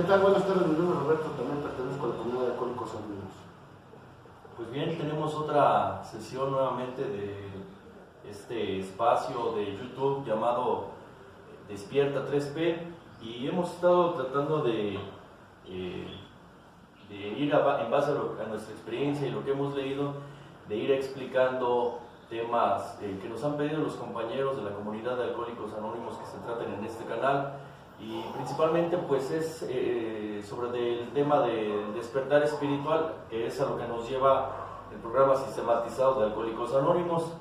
tal? Buenas tardes, mi nombre es Roberto, también pertenezco a la comunidad de Alcohólicos Anónimos. Pues bien, tenemos otra sesión nuevamente de este espacio de YouTube llamado Despierta 3P, y hemos estado tratando de ir en base a nuestra experiencia y lo que hemos leído, de ir explicando temas que nos han pedido los compañeros de la comunidad de Alcohólicos Anónimos que se traten en este canal, y principalmente pues es sobre el tema del despertar espiritual, que es a lo que nos lleva el programa sistematizado de Alcohólicos Anónimos.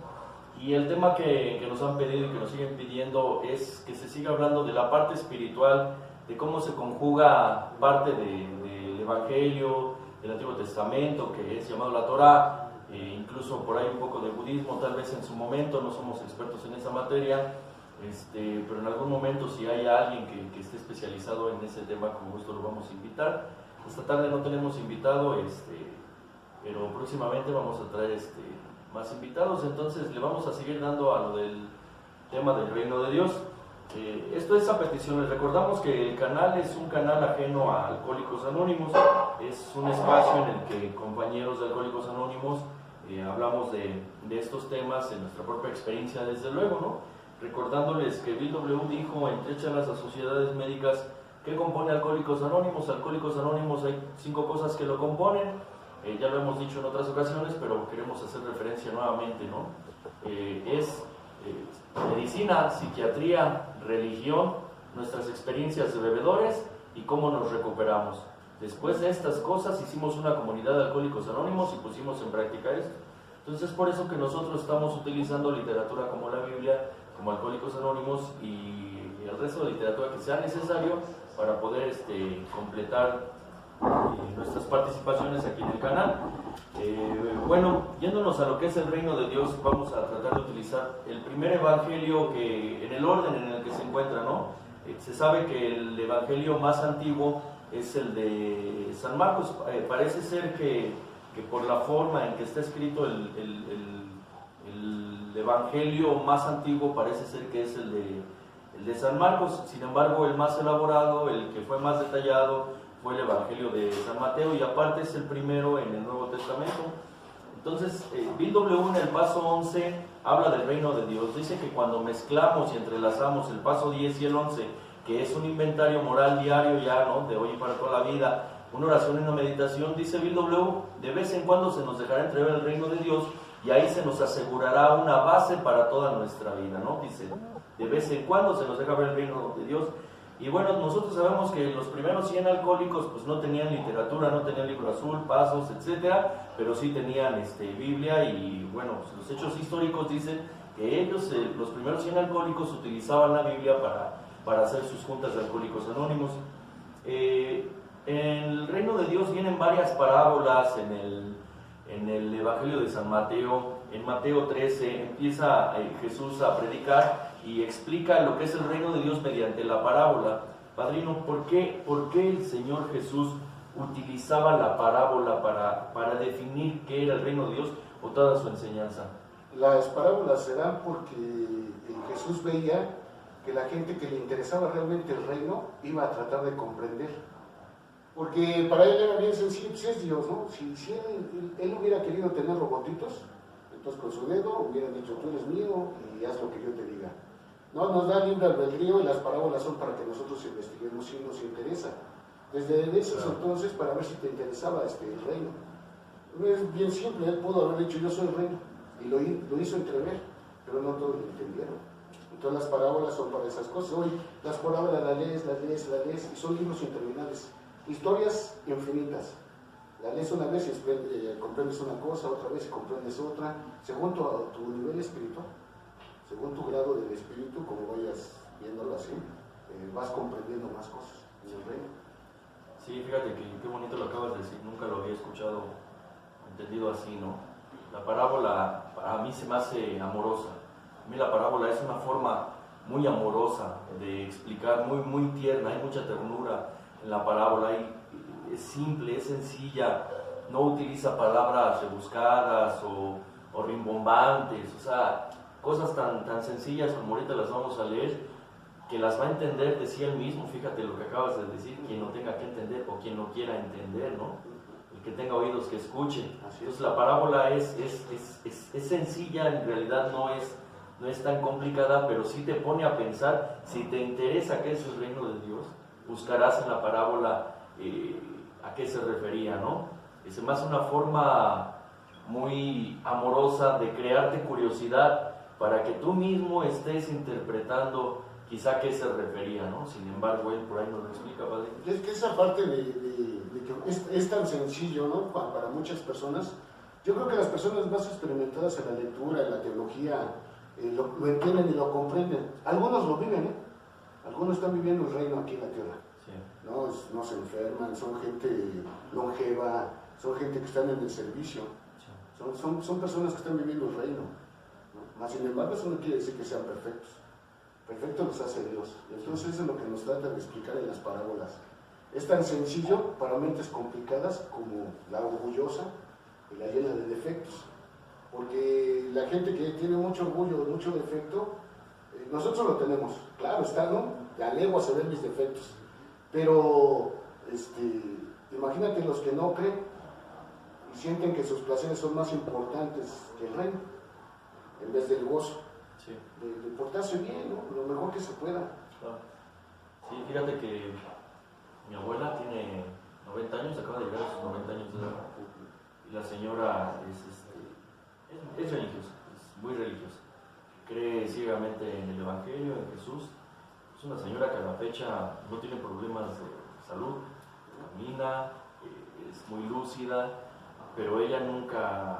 Y el tema que nos han pedido y que nos siguen pidiendo es que se siga hablando de la parte espiritual, de cómo se conjuga parte del Evangelio, del Antiguo Testamento, que es llamado la Torá, incluso por ahí un poco de budismo, tal vez en su momento, no somos expertos en esa materia, pero en algún momento si hay alguien que esté especializado en ese tema, con gusto lo vamos a invitar. Esta tarde no tenemos invitado, pero próximamente vamos a traer más invitados, entonces le vamos a seguir dando a lo del tema del reino de Dios. Esto es a peticiones. Recordamos que el canal es un canal ajeno a Alcohólicos Anónimos, es un espacio en el que compañeros de Alcohólicos Anónimos hablamos de estos temas en nuestra propia experiencia, desde luego, ¿no? Recordándoles que Bill W. dijo en 3 charlas a sociedades médicas: ¿qué compone Alcohólicos Anónimos? Alcohólicos Anónimos, hay 5 cosas que lo componen. Ya lo hemos dicho en otras ocasiones, pero queremos hacer referencia nuevamente, ¿no? Es medicina, psiquiatría, religión, nuestras experiencias de bebedores y cómo nos recuperamos. Después de estas cosas hicimos una comunidad de Alcohólicos Anónimos y pusimos en práctica esto. Entonces es por eso que nosotros estamos utilizando literatura como la Biblia, como Alcohólicos Anónimos, y el resto de literatura que sea necesario para poder completar nuestras participaciones aquí en el canal. Bueno, yéndonos a lo que es el reino de Dios, vamos a tratar de utilizar el primer evangelio que en el orden en el que se encuentra, ¿no? Se sabe que el evangelio más antiguo es el de San Marcos. Parece ser que por la forma en que está escrito el evangelio más antiguo, parece ser que es el de San Marcos. Sin embargo, el más elaborado, el que fue más detallado, fue el Evangelio de San Mateo, y aparte es el primero en el Nuevo Testamento. Entonces, Bill W. en el paso 11 habla del reino de Dios. Dice que cuando mezclamos y entrelazamos el paso 10 y el 11, que es un inventario moral diario ya, ¿no?, de hoy y para toda la vida, una oración y una meditación, dice Bill W., de vez en cuando se nos dejará entrever el reino de Dios, y ahí se nos asegurará una base para toda nuestra vida, ¿no? Dice, de vez en cuando se nos deja ver el reino de Dios. Y bueno, nosotros sabemos que los primeros 100 alcohólicos pues no tenían literatura, no tenían libro azul, pasos, etcétera, pero sí tenían Biblia, y bueno, pues los hechos históricos dicen que ellos, los primeros 100 alcohólicos, utilizaban la Biblia para hacer sus juntas de Alcohólicos Anónimos. En el reino de Dios vienen varias parábolas en el Evangelio de San Mateo. En Mateo 13 empieza Jesús a predicar y explica lo que es el reino de Dios mediante la parábola. Padrino, ¿por qué el Señor Jesús utilizaba la parábola para definir qué era el reino de Dios, o toda su enseñanza? Las parábolas se dan porque Jesús veía que la gente que le interesaba realmente el reino iba a tratar de comprender. Porque para él era bien sencillo, pues es Dios, ¿no? Si él hubiera querido tener robotitos, entonces con su dedo hubiera dicho: tú eres mío y haz lo que yo te diga. No, nos da libre albedrío, y las parábolas son para que nosotros investiguemos si nos interesa. Desde esos entonces, para ver si te interesaba el reino. Es bien simple, él pudo haber dicho: yo soy el reino, y lo hizo entrever, pero no todos lo entendieron. Entonces las parábolas son para esas cosas. Hoy las parábolas las lees, y son libros interminables, historias infinitas. La lees una vez y comprendes una cosa, otra vez y comprendes otra, según tu nivel espiritual. Según tu grado del espíritu, como vayas viéndolo así, vas comprendiendo más cosas en el reino. Sí, fíjate que qué bonito lo acabas de decir, nunca lo había escuchado, entendido así, ¿no? La parábola a mí se me hace amorosa. A mí la parábola es una forma muy amorosa de explicar, muy, muy tierna, hay mucha ternura en la parábola, es simple, es sencilla, no utiliza palabras rebuscadas o rimbombantes, o sea, cosas tan sencillas como ahorita las vamos a leer, que las va a entender, decía él mismo, fíjate lo que acabas de decir, quien no tenga que entender o quien no quiera entender, ¿no? El que tenga oídos que escuche. Entonces la parábola es sencilla, en realidad no es tan complicada, pero sí te pone a pensar. Si te interesa qué es el reino de Dios, buscarás en la parábola a qué se refería, ¿no? Es más una forma muy amorosa de crearte curiosidad para que tú mismo estés interpretando quizá a qué se refería, ¿no? Sin embargo, él por ahí nos lo explica, padre. Es que esa parte de que es tan sencillo, ¿no? Para muchas personas. Yo creo que las personas más experimentadas en la lectura, en la teología, lo entienden y lo comprenden. Algunos lo viven, ¿eh? Algunos están viviendo el reino aquí en la tierra. Sí. No se enferman, son gente longeva, son gente que están en el servicio. Sí. Son personas que están viviendo el reino, ¿no? Más sin embargo, eso no quiere decir que sean perfectos. Perfectos los hace Dios. Entonces eso es lo que nos trata de explicar en las parábolas. Es tan sencillo para mentes complicadas como la orgullosa y la llena de defectos. Porque la gente que tiene mucho orgullo, mucho defecto, nosotros lo tenemos. Claro está, ¿no? De a legua se ven mis defectos. Pero, imagínate los que no creen y sienten que sus placeres son más importantes que el reino, en vez del gozo. Sí. De portarse bien, ¿no? Lo mejor que se pueda. Claro. Sí, fíjate que mi abuela tiene 90 años, acaba de llegar a sus 90 años de edad. Y la señora es religiosa, es muy religiosa. Cree ciegamente en el Evangelio, en Jesús. Es una señora que a la fecha no tiene problemas de salud, camina, es muy lúcida, pero ella nunca,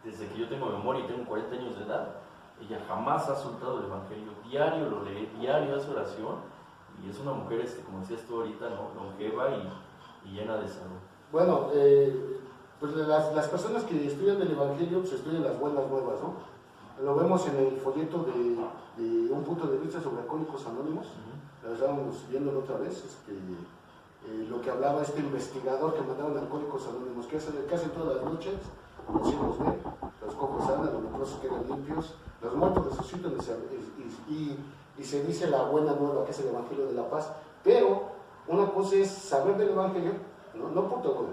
desde que yo tengo memoria y tengo 40 años de edad, ella jamás ha soltado el Evangelio. Diario lo lee, diario hace oración, y es una mujer, como decías tú ahorita, ¿no? Longeva y llena de salud. Bueno, pues las personas que estudian el Evangelio, pues estudian las buenas nuevas, ¿no? Lo vemos en el folleto de un punto de vista sobre Alcohólicos Anónimos. Lo estábamos viendo otra vez, lo que hablaba este investigador que mandaron a Alcohólicos Anónimos, que hacen todas las noches, los ciegos ven, los cojos andan, los leprosos quedan limpios, los muertos resucitan y se dice la buena nueva, que es el Evangelio de la paz. Pero una cosa es saber del Evangelio, no por todo,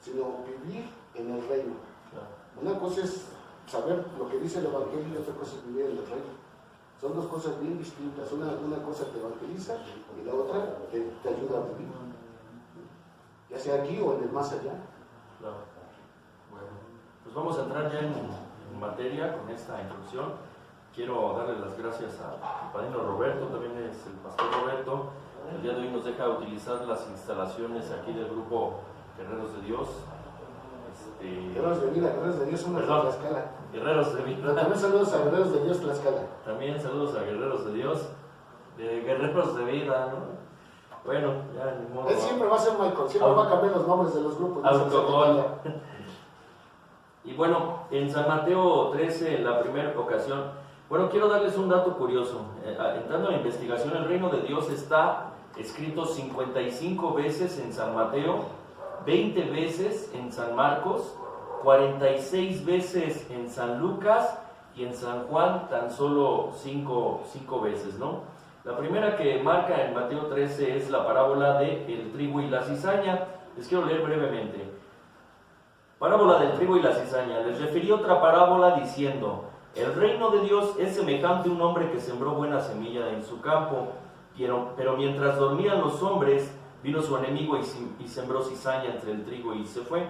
sino vivir en el reino. Una cosa es saber lo que dice el Evangelio y otra cosa es vivir en el reino. Son dos cosas bien distintas. Una cosa te evangeliza y la otra te ayuda a vivir, ya sea aquí o en el más allá. Claro. Bueno, pues vamos a entrar ya en materia con esta introducción. Quiero darle las gracias al padrino Roberto, también es el pastor Roberto. El día de hoy nos deja utilizar las instalaciones aquí del grupo Guerreros de Dios. Guerreros de Vida, Guerreros de Dios son los de Tlaxcala. Guerreros de Vida. Pero también saludos a Guerreros de Dios Tlaxcala. También saludos a Guerreros de Dios, de Guerreros de Vida, ¿no? Bueno, ya ni modo. Él siempre va a ser Michael, siempre va a cambiar los nombres de los grupos. Alcohol. Y bueno, en San Mateo 13, en la primera ocasión, bueno, quiero darles un dato curioso. Entrando a la investigación, el reino de Dios está escrito 55 veces en San Mateo, 20 veces en San Marcos, 46 veces en San Lucas y en San Juan tan solo 5 veces, ¿no? La primera que marca en Mateo 13 es la parábola de el trigo y la cizaña. Les quiero leer brevemente. Parábola del trigo y la cizaña. Les referí otra parábola diciendo: el reino de Dios es semejante a un hombre que sembró buena semilla en su campo, pero mientras dormían los hombres, vino su enemigo y sembró cizaña entre el trigo y se fue.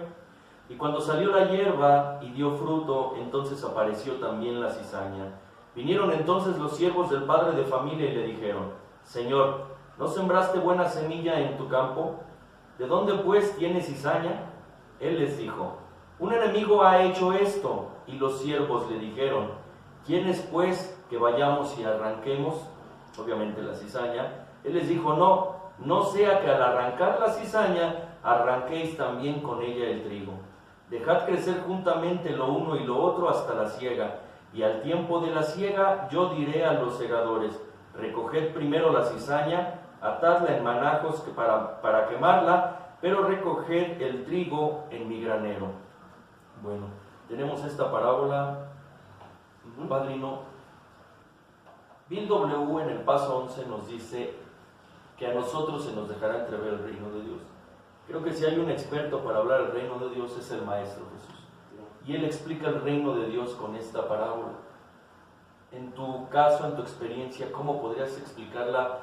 Y cuando salió la hierba y dio fruto, entonces apareció también la cizaña. Vinieron entonces los siervos del padre de familia y le dijeron: Señor, ¿no sembraste buena semilla en tu campo? ¿De dónde pues tienes cizaña? Él les dijo: un enemigo ha hecho esto. Y los siervos le dijeron: ¿quién es pues que vayamos y arranquemos? Obviamente la cizaña. Él les dijo: no sea que al arrancar la cizaña arranquéis también con ella el trigo. Dejad crecer juntamente lo uno y lo otro hasta la siega. Y al tiempo de la siega yo diré a los segadores: recoged primero la cizaña, atadla en manajos para quemarla, pero recoged el trigo en mi granero. Bueno, tenemos esta parábola, padrino. Bill W. en el paso 11 nos dice que a nosotros se nos dejará entrever el reino de Dios. Creo que si hay un experto para hablar del reino de Dios es el Maestro Jesús. Y él explica el reino de Dios con esta parábola. En tu caso, en tu experiencia, ¿cómo podrías explicarla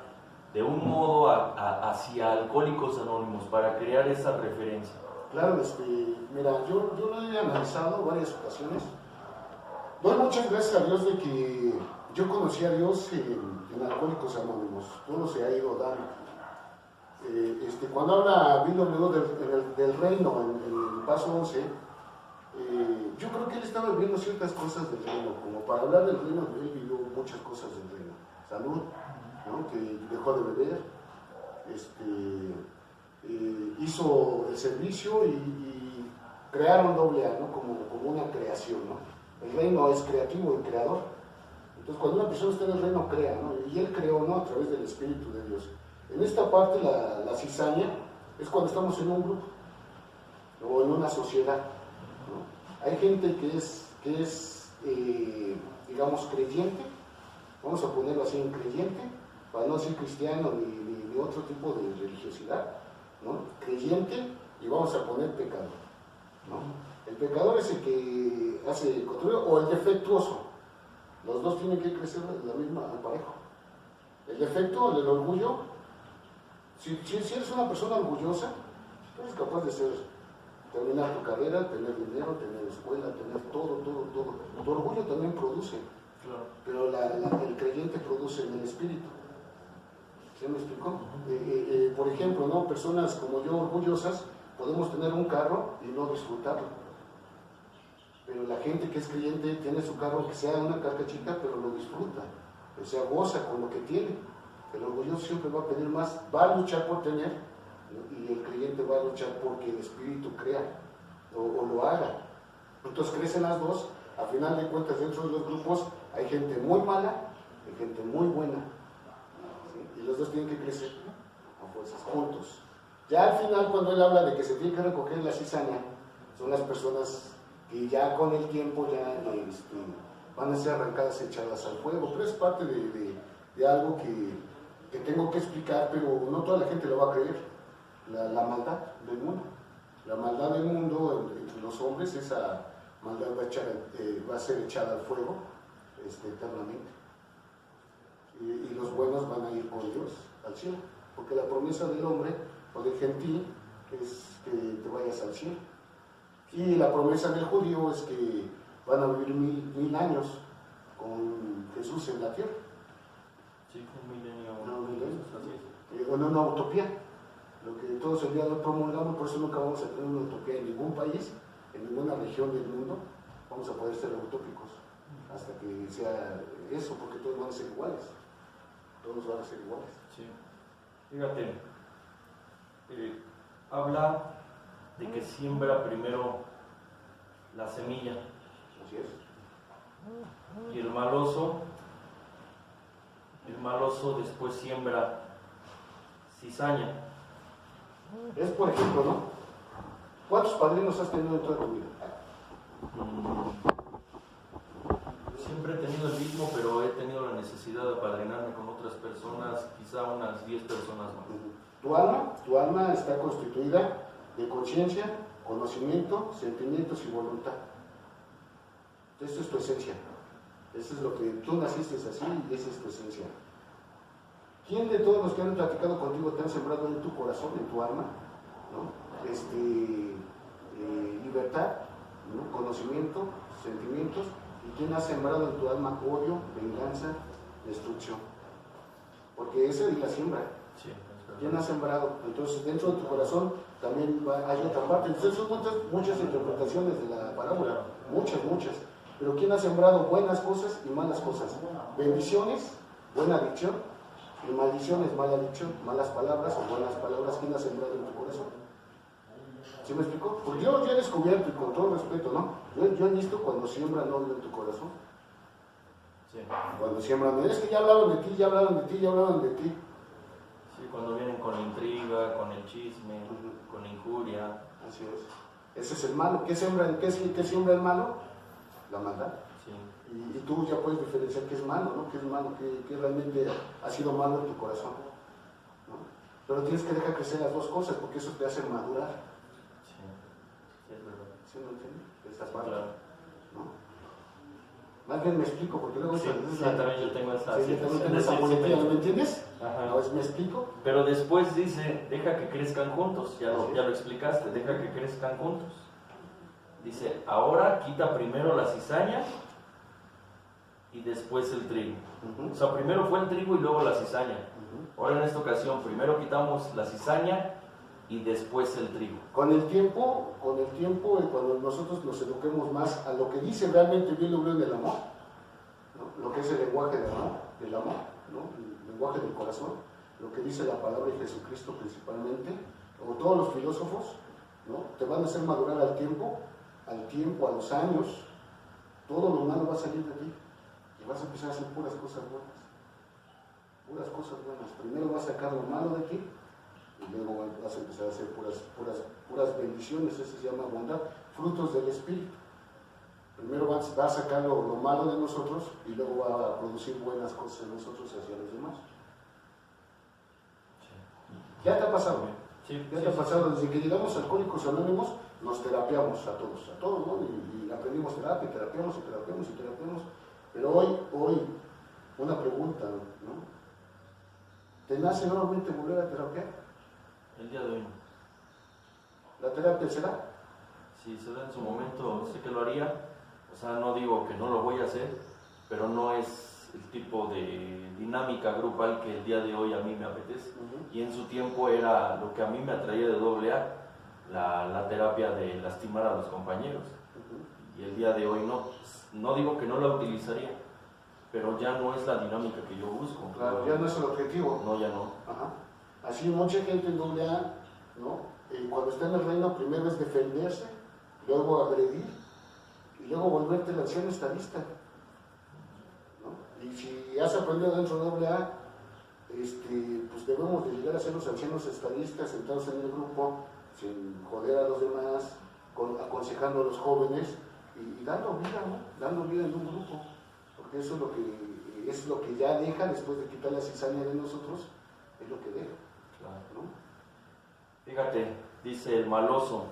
de un modo hacia Alcohólicos Anónimos para crear esa referencia? Claro, mira, yo lo he analizado varias ocasiones. Doy muchas gracias a Dios de que yo conocí a Dios en Alcohólicos Anónimos. Todo se ha ido dando. Cuando habla Bill W. del reino en el paso 11, yo creo que él estaba viviendo ciertas cosas del reino. Como para hablar del reino, él vivió muchas cosas del reino. Salud, ¿no? Que dejó de beber, hizo el servicio y crearon AA, ¿no? como una creación, ¿no? El reino es creativo y creador. Entonces, cuando una persona está en el reino, crea, ¿no? Y él creó, ¿no? A través del Espíritu de Dios. En esta parte, la cizaña es cuando estamos en un grupo o en una sociedad, ¿no? Hay gente que es digamos, creyente, vamos a ponerlo así, creyente, para no decir cristiano ni otro tipo de religiosidad, ¿no? Creyente, y vamos a poner pecador, ¿no? El pecador es el que hace contrario, o el defectuoso. Los dos tienen que crecer en la misma pareja. El defecto, el orgullo, si eres una persona orgullosa, tú eres capaz de terminar tu carrera, tener dinero, tener escuela, tener todo. Tu orgullo también produce, claro. Pero el creyente produce en el espíritu. ¿Sí me explicó? Por ejemplo, ¿no? Personas como yo, orgullosas, podemos tener un carro y no disfrutarlo. Pero la gente que es creyente tiene su carro, que sea una carcachita, pero lo disfruta. O sea, goza con lo que tiene. El orgulloso siempre va a pedir más, va a luchar por tener, ¿no? Y el creyente va a luchar porque el espíritu crea o lo haga. Entonces crecen las dos. A final de cuentas, dentro de los grupos hay gente muy mala y gente muy buena, ¿sí? Y los dos tienen que crecer a fuerzas, juntos. Ya al final, cuando él habla de que se tiene que recoger la cizaña, son las personas que ya con el tiempo ya van a ser arrancadas, echadas al fuego. Pero es parte de algo que tengo que explicar, pero no toda la gente lo va a creer. La maldad del mundo. La maldad del mundo entre los hombres, esa maldad va a ser echada al fuego eternamente. Y los buenos van a ir con Dios al cielo. Porque la promesa del hombre o del gentil es que te vayas al cielo. Y la promesa del judío es que van a vivir mil años con Jesús en la tierra. Sí, un milenio. O en una utopía. Lo que todos el día de hoy promulgamos, por eso nunca vamos a tener una utopía en ningún país, en ninguna región del mundo, vamos a poder ser utópicos. Hasta que sea eso, porque todos van a ser iguales. Todos van a ser iguales. Sí. Fíjate, habla de que siembra primero la semilla. Así es. Y el maloso después siembra cizaña. Es, por ejemplo, ¿no? ¿Cuántos padrinos has tenido en toda tu vida? Siempre he tenido el mismo, pero he tenido la necesidad de apadrinarme con otras personas, quizá unas 10 personas más. Tu alma está constituida de conciencia, conocimiento, sentimientos y voluntad. Esto es tu esencia. Eso es lo que tú naciste así y esa es tu esencia. ¿Quién de todos los que han platicado contigo te han sembrado en tu corazón, en tu alma, ¿no? Libertad, ¿no? Conocimiento, sentimientos? ¿Y quién ha sembrado en tu alma odio, venganza, destrucción? Porque esa es la siembra. Sí, ¿quién ha sembrado? Entonces, dentro de tu corazón también hay otra parte. Entonces, son muchas interpretaciones de la parábola, muchas. Pero ¿quién ha sembrado buenas cosas y malas cosas? Bendiciones, buena adicción, y maldiciones, mala adicción, malas palabras o buenas palabras. ¿Quién ha sembrado en tu corazón? ¿Sí me explicó? Porque yo he descubierto, y con todo respeto, ¿no? Yo he visto cuando siembran odio en tu corazón. Sí. Cuando siembran, es que ya hablaban de ti, ya hablaban de ti, ya hablaban de ti. Sí, cuando vienen con la intriga, con el chisme, con la injuria. Así es. Ese es el malo. ¿Qué siembra el malo? La maldad. Sí. Y tú ya puedes diferenciar qué es malo, ¿no? Qué es malo, qué realmente ha sido malo en tu corazón, ¿no? Pero tienes que dejar crecer las dos cosas, porque eso te hace madurar. Sí, sí, es verdad. ¿Sí me entiendes? Esa Sí, parte, claro. ¿no? Más bien me explico, porque luego Sí, esa, sí, también yo tengo esa. sí, yo también tengo esa muletilla, ¿me entiendes? Ajá. A ver, ¿me explico? Pero después dice, deja que crezcan juntos, ya Así lo explicaste, deja que crezcan juntos. Dice, ahora quita primero la cizaña y después el trigo. O sea, primero fue el trigo y luego la cizaña. Ahora en esta ocasión, primero quitamos la cizaña y después el trigo. Con el tiempo, y cuando nosotros nos eduquemos más a lo que dice realmente bien lo veo en el amor, ¿no? Lo que es el lenguaje del amor, ¿no? El lenguaje del corazón, lo que dice la palabra de Jesucristo principalmente, o todos los filósofos, ¿no? Te van a hacer madurar al tiempo, a los años, todo lo malo va a salir de ti y vas a empezar a hacer puras cosas buenas. Puras cosas buenas. Primero vas a sacar lo malo de ti y luego vas a empezar a hacer puras bendiciones. Eso se llama bondad, frutos del Espíritu. Primero va a sacar lo malo de nosotros y luego va a producir buenas cosas en nosotros hacia los demás. Sí. ¿Ya te ha pasado? Sí, ¿Ya te ha pasado? Desde que llegamos a Alcohólicos Anónimos, nos terapiamos a todos, ¿no? Y aprendimos terapia, terapiamos. Pero hoy, una pregunta, ¿no? ¿Te nace nuevamente volver a terapiar? El día de hoy no. ¿La terapia será? Si se da en su momento, sé que lo haría. O sea, no digo que no lo voy a hacer, pero no es el tipo de dinámica grupal que el día de hoy a mí me apetece. Y en su tiempo era lo que a mí me atraía de AA, la terapia de lastimar a los compañeros. Y el día de hoy no. No digo que no la utilizaría, pero ya no es la dinámica que yo busco. Claro, ya no es el objetivo. No, ya no. Ajá. Así mucha gente en AA, ¿no? Cuando está en el reino, primero es defenderse, luego agredir y luego volverte la acción estadista, ¿no? Y si has aprendido dentro de AA, pues debemos de llegar a ser los ancianos estadistas sentados en el grupo, sin joder a los demás, aconsejando a los jóvenes y dando vida, ¿no? Dando vida en un grupo, porque eso es lo que ya deja después de quitar la cizaña de nosotros, es lo que deja. Claro. ¿No? Fíjate, dice el maloso.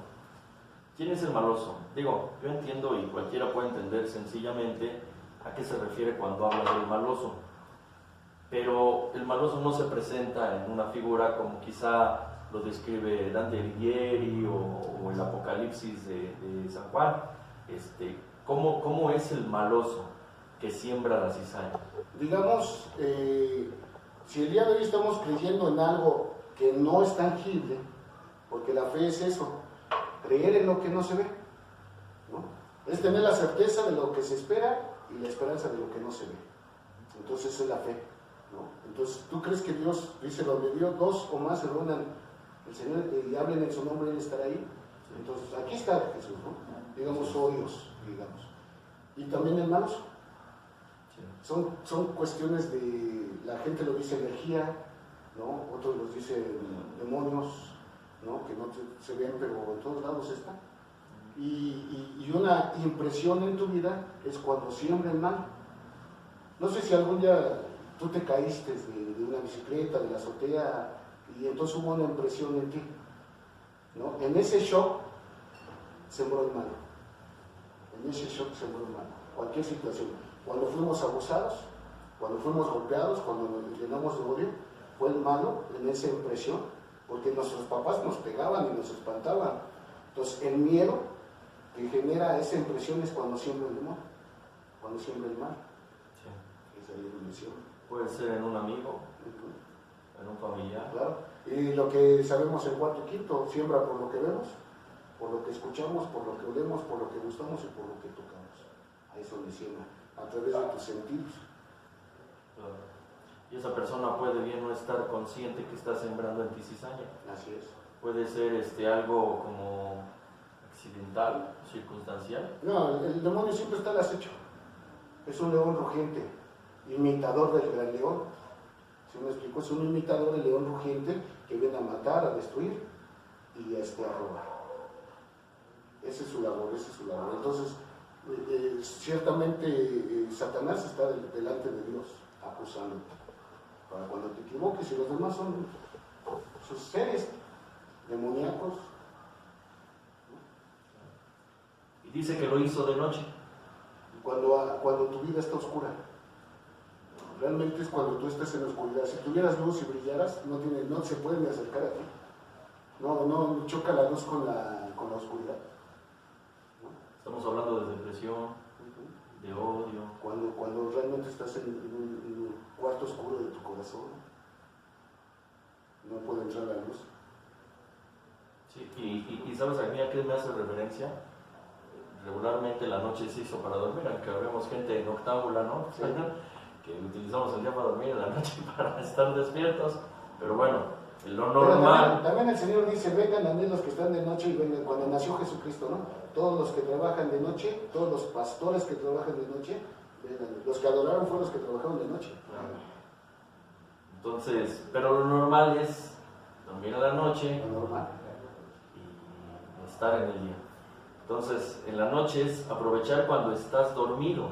¿Quién es el maloso? Digo, yo entiendo y cualquiera puede entender sencillamente a qué se refiere cuando habla del maloso. Pero el maloso no se presenta en una figura como quizá lo describe Dante Alighieri o el Apocalipsis de San Juan. ¿Cómo es el maloso que siembra la cizaña? Digamos, si el día de hoy estamos creyendo en algo que no es tangible, porque la fe es eso, creer en lo que no se ve, ¿no? Es tener la certeza de lo que se espera y la esperanza de lo que no se ve. Entonces esa es la fe, ¿no? Entonces tú crees que Dios dice, donde Dios dos o más se reúnan, el Señor y hablen en su nombre, Él estará ahí. Entonces aquí está Jesús, ¿no? Digamos odios, digamos. Y también el maloso. Son cuestiones de, la gente lo dice energía, ¿no? Otros los dicen demonios, ¿no? Que no se ven, pero en todos lados están. Y una impresión en tu vida es cuando siembra el mal. No sé si algún día tú te caíste de una bicicleta, de la azotea, y entonces hubo una impresión en ti, ¿no? En ese shock sembró el mal. En ese shock sembró el mal. Cualquier situación. Cuando fuimos abusados, cuando fuimos golpeados, cuando nos llenamos de odio, fue el malo en esa impresión, porque nuestros papás nos pegaban y nos espantaban. Entonces, el miedo que genera esa impresión es cuando siembra el demonio, cuando siembra el mal. Sí. Esa es la impresión. Puede ser en un amigo, en un familiar. Claro. Y lo que sabemos en cuarto y quinto, siembra por lo que vemos, por lo que escuchamos, por lo que olemos, por lo que gustamos y por lo que tocamos. Ahí es donde siembra, a través de tus sentidos. Claro. Y esa persona puede bien no estar consciente que está sembrando en ti cizaña. Así es. Puede ser algo como accidental, circunstancial. No, el demonio siempre está al acecho. Es un león rugiente, imitador del gran león. ¿Sí me explico? Es un imitador del león rugiente que viene a matar, a destruir y a robar. Esa es su labor, esa es su labor. Entonces, ciertamente Satanás está delante de Dios acusándote. Para cuando te equivoques, y los demás son sus seres demoníacos. Y dice que lo hizo de noche. Cuando tu vida está oscura. Realmente es cuando tú estás en la oscuridad. Si tuvieras luz y brillaras, no se pueden acercar a ti. No choca la luz con la oscuridad. Estamos hablando de depresión, de odio. Cuando realmente estás en un cuarto oscuro de tu corazón, no puede entrar la luz. Sí, y ¿sabes a mí a qué me hace referencia? Regularmente la noche se hizo para dormir, aunque vemos gente en octámbula, ¿no? Sí. Que utilizamos el día para dormir, la noche para estar despiertos. Pero bueno, lo Pero normal. también el Señor dice, vengan a mí los que están de noche y vengan. Cuando nació Jesucristo, ¿no? Todos los que trabajan de noche, todos los pastores que trabajan de noche, vengan. Los que adoraron fueron los que trabajaron de noche. Entonces, pero lo normal es dormir a la noche Lo normal. y estar en el día. Entonces, en la noche es aprovechar cuando estás dormido.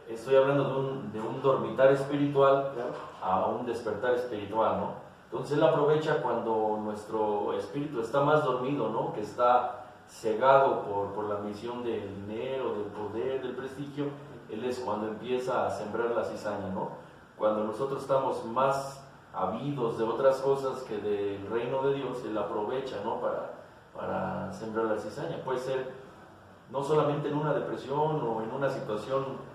Estoy hablando de un dormitar espiritual a un despertar espiritual, ¿no? Entonces él aprovecha cuando nuestro espíritu está más dormido, ¿no? Que está cegado por la misión del dinero, del poder, del prestigio. Él es cuando empieza a sembrar la cizaña, ¿no? Cuando nosotros estamos más habidos de otras cosas que del reino de Dios, él aprovecha, ¿no? Para sembrar la cizaña. Puede ser no solamente en una depresión o en una situación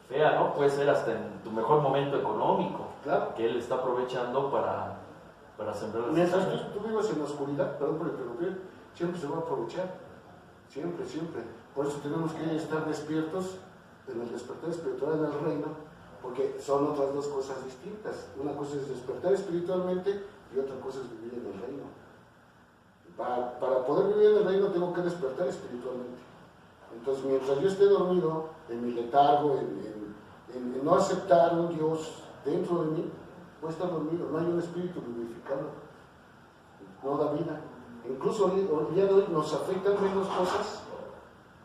fea, ¿no? Puede ser hasta en tu mejor momento económico, Claro. que él está aprovechando para sembrar la Mientras cizaña. tú vivas en la oscuridad, perdón por interrumpir, siempre se va a aprovechar. Siempre, siempre. Por eso tenemos que estar despiertos en el despertar espiritual en el reino, porque son otras dos cosas distintas. Una cosa es despertar espiritualmente y otra cosa es vivir en el reino. Para poder vivir en el reino tengo que despertar espiritualmente. Entonces, mientras yo esté dormido, en mi letargo, en no aceptar un Dios dentro de mí, voy a estar dormido. No hay un espíritu vivificado. No da vida. Incluso el día de hoy nos afectan menos cosas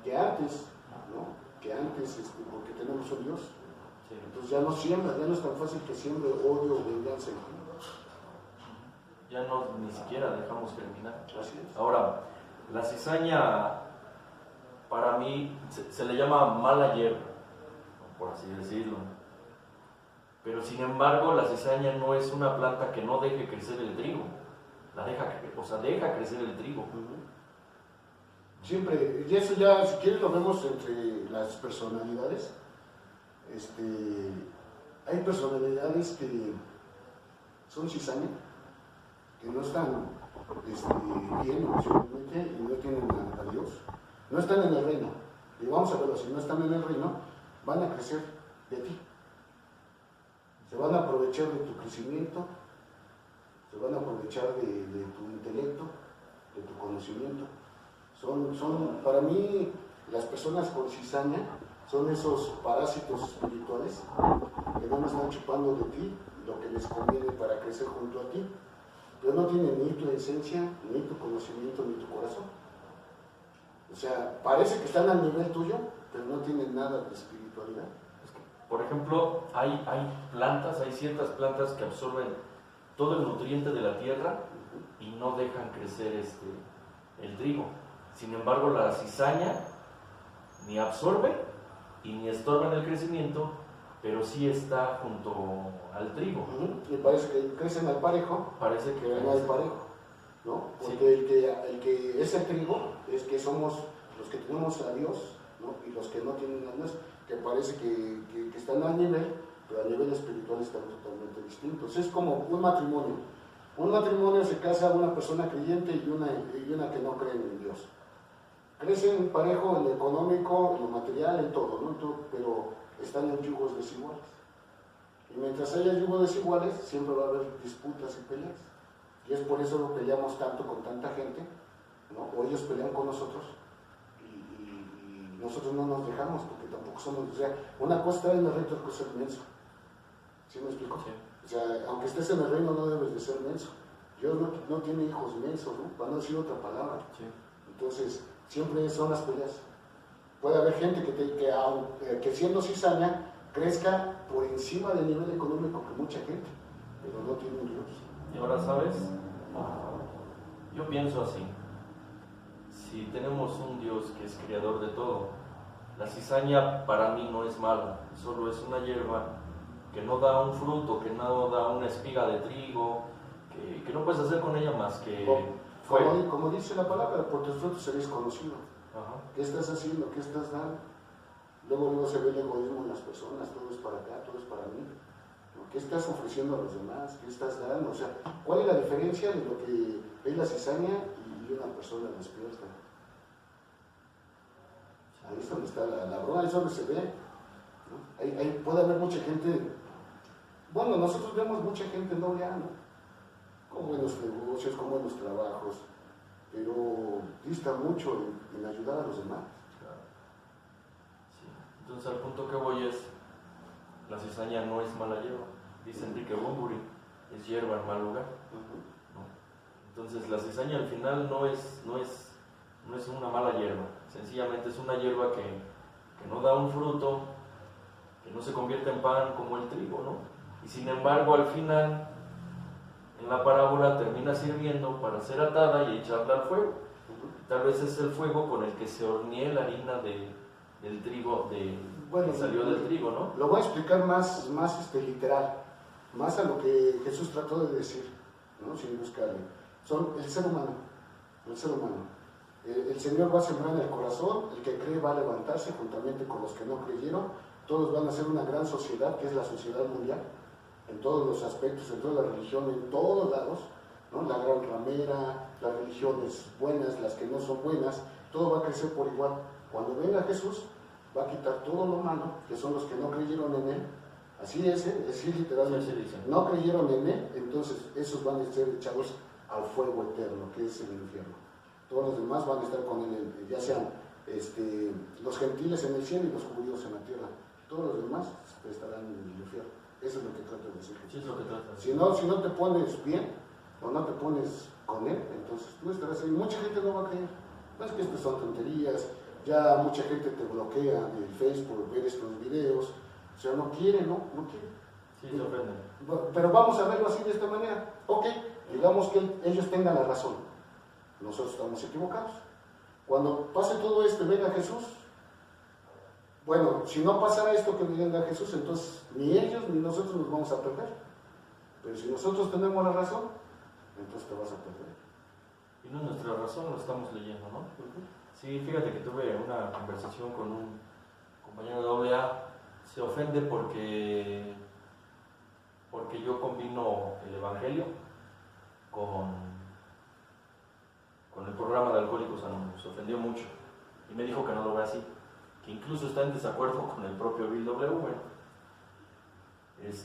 que antes, ¿no? Que antes, porque tenemos un Dios. Sí. Entonces ya no siembra, ya no es tan fácil que siembre odio o venganza en ti. Ya no, ni siquiera dejamos germinar. Así es. Ahora, la cizaña, para mí, se le llama mala hierba, por así decirlo. Pero sin embargo, la cizaña no es una planta que no deje crecer el trigo. Deja crecer el trigo. Siempre, y eso ya, si quieres, lo vemos entre las personalidades. Hay personalidades que son cizaña, que no están bien emocionalmente y no tienen a Dios. No están en el reino. Y vamos a verlo, si no están en el reino, van a crecer de ti. Se van a aprovechar de tu crecimiento, se van a aprovechar de tu intelecto, de tu conocimiento. Para mí, las personas con cizaña son esos parásitos espirituales que no están chupando de ti lo que les conviene para crecer junto a ti, pero no tienen ni tu esencia, ni tu conocimiento, ni tu corazón. O sea, parece que están al nivel tuyo, pero no tienen nada de espiritualidad. Por ejemplo, hay ciertas plantas que absorben todo el nutriente de la tierra y no dejan crecer el trigo. Sin embargo, la cizaña ni absorbe y ni estorba en el crecimiento, pero sí está junto al trigo. Y parece que crecen al parejo, Parece que pero no al parejo, ¿no? Porque sí. el que es el trigo es que somos los que tenemos a Dios, ¿no? Y los que no tienen a Dios, que parece que están al nivel, pero a nivel espiritual están totalmente distintos. Es como un matrimonio. Un matrimonio se casa una persona creyente y una que no cree en Dios. Crecen parejo en lo económico, en lo material, en todo, ¿no? Pero están en yugos desiguales. Y mientras haya yugos desiguales, siempre va a haber disputas y peleas. Y es por eso que peleamos tanto con tanta gente, ¿no? O ellos pelean con nosotros y nosotros no nos dejamos porque tampoco somos, o sea, una cosa está en el reino, otra cosa es menso. ¿Sí me explico? Sí. O sea, aunque estés en el reino no debes de ser menso. Dios no tiene hijos mensos, ¿no? Van a decir otra palabra. Sí. Entonces, siempre son las peleas. Puede haber gente que siendo cizaña crezca por encima del nivel económico que mucha gente, pero no tiene un Dios. Y ahora, ¿sabes? Yo pienso así. Si tenemos un Dios que es creador de todo, la cizaña para mí no es mala, solo es una hierba que no da un fruto, que no da una espiga de trigo, que no puedes hacer con ella más que fuego. Como dice la palabra, por tus frutos seréis conocidos. Ajá. ¿Qué estás haciendo? ¿Qué estás dando? Luego se ve el egoísmo en las personas, todo es para acá, todo es para mí. ¿Qué estás ofreciendo a los demás? ¿Qué estás dando? O sea, ¿cuál es la diferencia de lo que es la cizaña y una persona despierta? Ahí es donde está la broma, ahí es donde se ve, ¿no? Ahí puede haber mucha gente, bueno, nosotros vemos mucha gente doble A, ¿no? Con buenos negocios, con buenos trabajos, pero dista mucho en ayudar a los demás. Claro. Sí. Entonces, al punto que voy es, la cizaña no es mala hierba. Dice Enrique Bunbury, es hierba en mal lugar. ¿No? Entonces, la cizaña al final no es una mala hierba. Sencillamente es una hierba que no da un fruto, que no se convierte en pan como el trigo, ¿no? Y sin embargo, al final, en la parábola termina sirviendo para ser atada y echarla al fuego. Tal vez es el fuego con el que se hornee la harina del trigo, que salió del trigo, ¿no? Lo voy a explicar más literal, más a lo que Jesús trató de decir, ¿no? Sin buscarle. Son el ser humano, el ser humano. El Señor va a sembrar en el corazón, el que cree va a levantarse juntamente con los que no creyeron, todos van a ser una gran sociedad, que es la sociedad mundial, en todos los aspectos, en toda la religión, en todos lados, ¿no? La gran ramera, las religiones buenas, las que no son buenas, todo va a crecer por igual. Cuando venga Jesús, va a quitar todo lo malo, que son los que no creyeron en Él, así es literalmente, Sí, no creyeron en Él, entonces esos van a ser echados al fuego eterno, que es el infierno. Todos los demás van a estar con Él, ya sean los gentiles en el cielo y los judíos en la tierra. Todos los demás estarán en el infierno. Eso es lo que trata de decir. Sí, es lo que trata. Si no te pones bien o no te pones con Él, entonces tú estarás ahí. Mucha gente no va a creer. No es que estas son tonterías, ya mucha gente te bloquea en el Facebook, ver estos videos. O sea, no quiere, ¿no? No quiere. Sí, se ofenden. Pero vamos a verlo así de esta manera. Ok, digamos que ellos tengan la razón. Nosotros estamos equivocados. Cuando pase todo esto y venga Jesús, bueno, si no pasara esto que venga Jesús, entonces ni ellos ni nosotros nos vamos a perder. Pero si nosotros tenemos la razón, entonces te vas a perder. Y no es nuestra razón, lo estamos leyendo, ¿no? Sí, fíjate que tuve una conversación con un compañero de AA, se ofende porque yo combino el Evangelio con el programa de Alcohólicos Anónimos. Se ofendió mucho y me dijo que no lo ve así, que incluso está en desacuerdo con el propio Bill W. Bueno,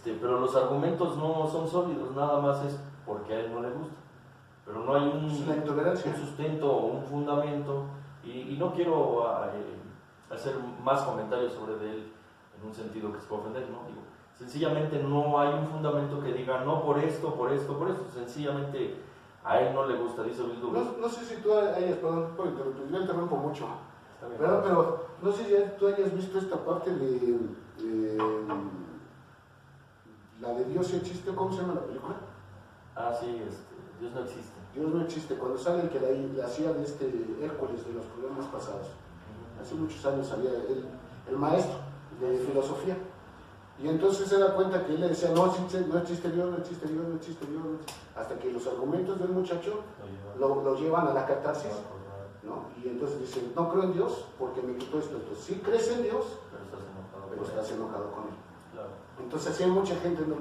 pero los argumentos no son sólidos, nada más es porque a él no le gusta, pero no hay un sustento o un fundamento, y no quiero hacer más comentarios sobre él en un sentido que se pueda ofender, ¿no? Digo, sencillamente no hay un fundamento que diga no por esto, sencillamente a él no le gusta, dice Bill W. No sé si tú hayas, perdón por interrumpir, yo interrumpo mucho, pero no sé si tú hayas visto esta parte de la de Dios sí existe, ¿cómo se llama la película? Ah, sí, Dios no existe. Dios no existe, cuando sale el que la hacía de Hércules de los programas pasados. Hace muchos años salía el maestro de filosofía. Y entonces se da cuenta que él le decía, no existe Dios, no existe Dios, no existe Dios, no existe Dios, hasta que los argumentos del muchacho lo llevan a la catarsis, ¿no? Y entonces dice, no creo en Dios porque me quitó esto. Entonces, sí crees en Dios, pero estás enojado con él. Claro. Entonces, sí hay mucha gente, ¿no?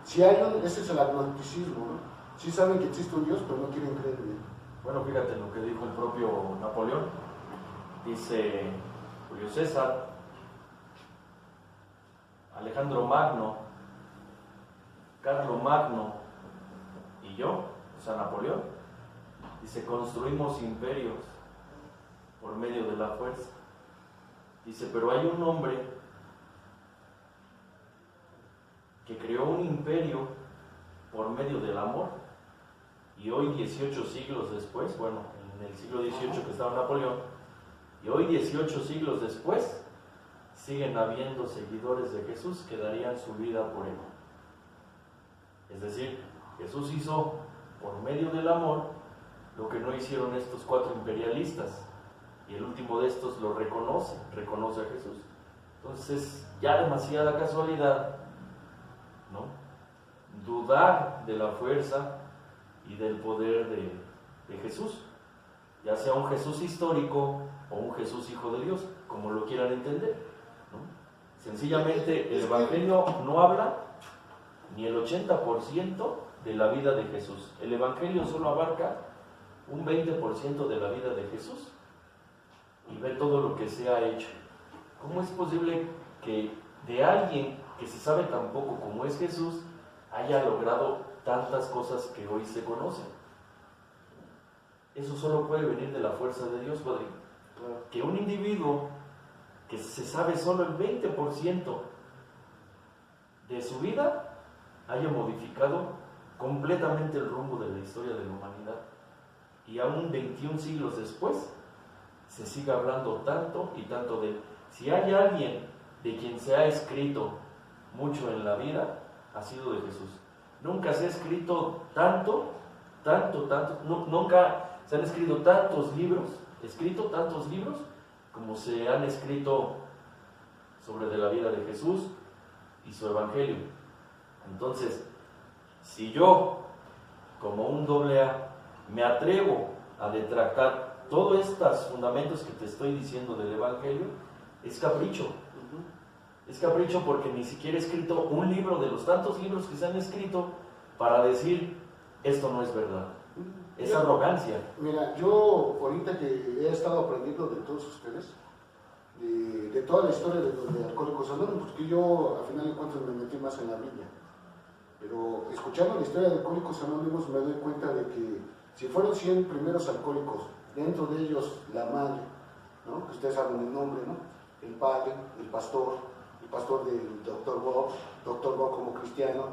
Si hay ese es el agnosticismo, ¿no? Sí saben que existe un Dios, pero no quieren creer en él. Bueno, fíjate lo que dijo el propio Napoleón. Dice Julio César, Alejandro Magno, Carlo Magno y yo, o sea, Napoleón, dice, construimos imperios por medio de la fuerza. Dice, pero hay un hombre que creó un imperio por medio del amor. Y hoy, 18 siglos después, bueno, en el siglo XVIII que estaba Napoleón, y hoy 18 siglos después siguen habiendo seguidores de Jesús que darían su vida por él. Es decir, Jesús hizo por medio del amor lo que no hicieron estos 4 imperialistas, y el último de estos lo reconoce a Jesús. Entonces, ya demasiada casualidad, ¿no?, dudar de la fuerza y del poder de Jesús, ya sea un Jesús histórico o un Jesús hijo de Dios, como lo quieran entender, ¿no? Sencillamente el Evangelio no habla ni el 80% de la vida de Jesús. El Evangelio solo abarca un 20% de la vida de Jesús y ve todo lo que se ha hecho. ¿Cómo es posible que de alguien que se sabe tan poco como es Jesús haya logrado tantas cosas que hoy se conocen? Eso solo puede venir de la fuerza de Dios, Padre. Que un individuo que se sabe solo el 20% de su vida haya modificado completamente el rumbo de la historia de la humanidad. Y aún 21 siglos después se sigue hablando tanto y tanto de él. Si hay alguien de quien se ha escrito mucho en la vida, ha sido de Jesús. Nunca se ha escrito tanto, nunca se han escrito tantos libros como se han escrito sobre de la vida de Jesús y su Evangelio. Entonces, si yo, como un AA, me atrevo a detractar todos estos fundamentos que te estoy diciendo del Evangelio, es capricho. Es capricho porque ni siquiera he escrito un libro de los tantos libros que se han escrito para decir esto no es verdad. Es arrogancia. Mira, yo ahorita que he estado aprendiendo de todos ustedes, de toda la historia de Alcohólicos Anónimos, porque yo al final de cuentas me metí más en la Biblia, pero escuchando la historia de Alcohólicos Anónimos me doy cuenta de que si fueron 100 primeros alcohólicos, dentro de ellos la madre, ¿no?, que ustedes saben el nombre, ¿no?, el padre, el pastor del Dr. Bob como cristiano,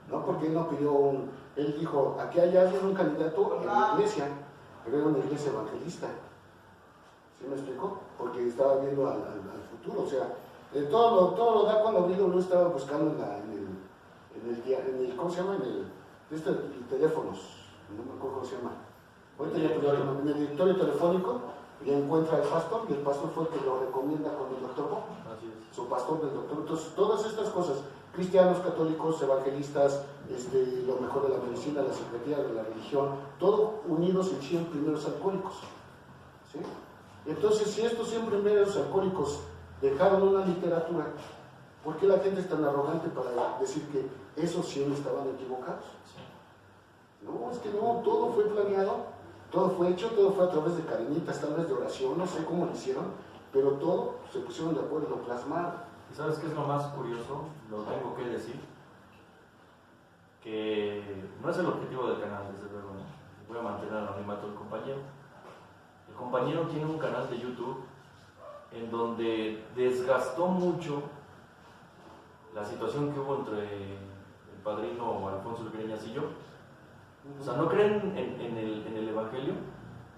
¿no?, porque él no pidió él dijo, aquí hay alguien, un candidato en la iglesia, pero era una iglesia evangelista. ¿Sí me explico? Porque estaba viendo al futuro, o sea, todo lo da cuando abrido lo estaba buscando en el ¿cómo se llama? En teléfonos, no me acuerdo cómo se llama. Ahorita en el directorio telefónico, y encuentra al pastor, y el pastor fue el que lo recomienda con el Dr. Bob, su pastor del doctor. Entonces, todas estas cosas, cristianos, católicos, evangelistas, lo mejor de la medicina, la secretaría de la religión, todo unidos en 100 primeros alcohólicos, ¿sí? Entonces, si estos 100 primeros alcohólicos dejaron una literatura, ¿por qué la gente es tan arrogante para decir que esos 100 estaban equivocados? No, es que no, todo fue planeado, todo fue hecho, todo fue a través de cadenitas, tal vez de oración, no sé cómo lo hicieron, pero todo se pusieron de acuerdo, lo plasmaron. ¿Y sabes qué es lo más curioso? Lo tengo que decir, que no es el objetivo del canal, desde luego, ¿no? Voy a mantener anonimato del compañero. El compañero tiene un canal de YouTube en donde desgastó mucho la situación que hubo entre el padrino Alfonso Greñas y yo. O sea, no creen en el Evangelio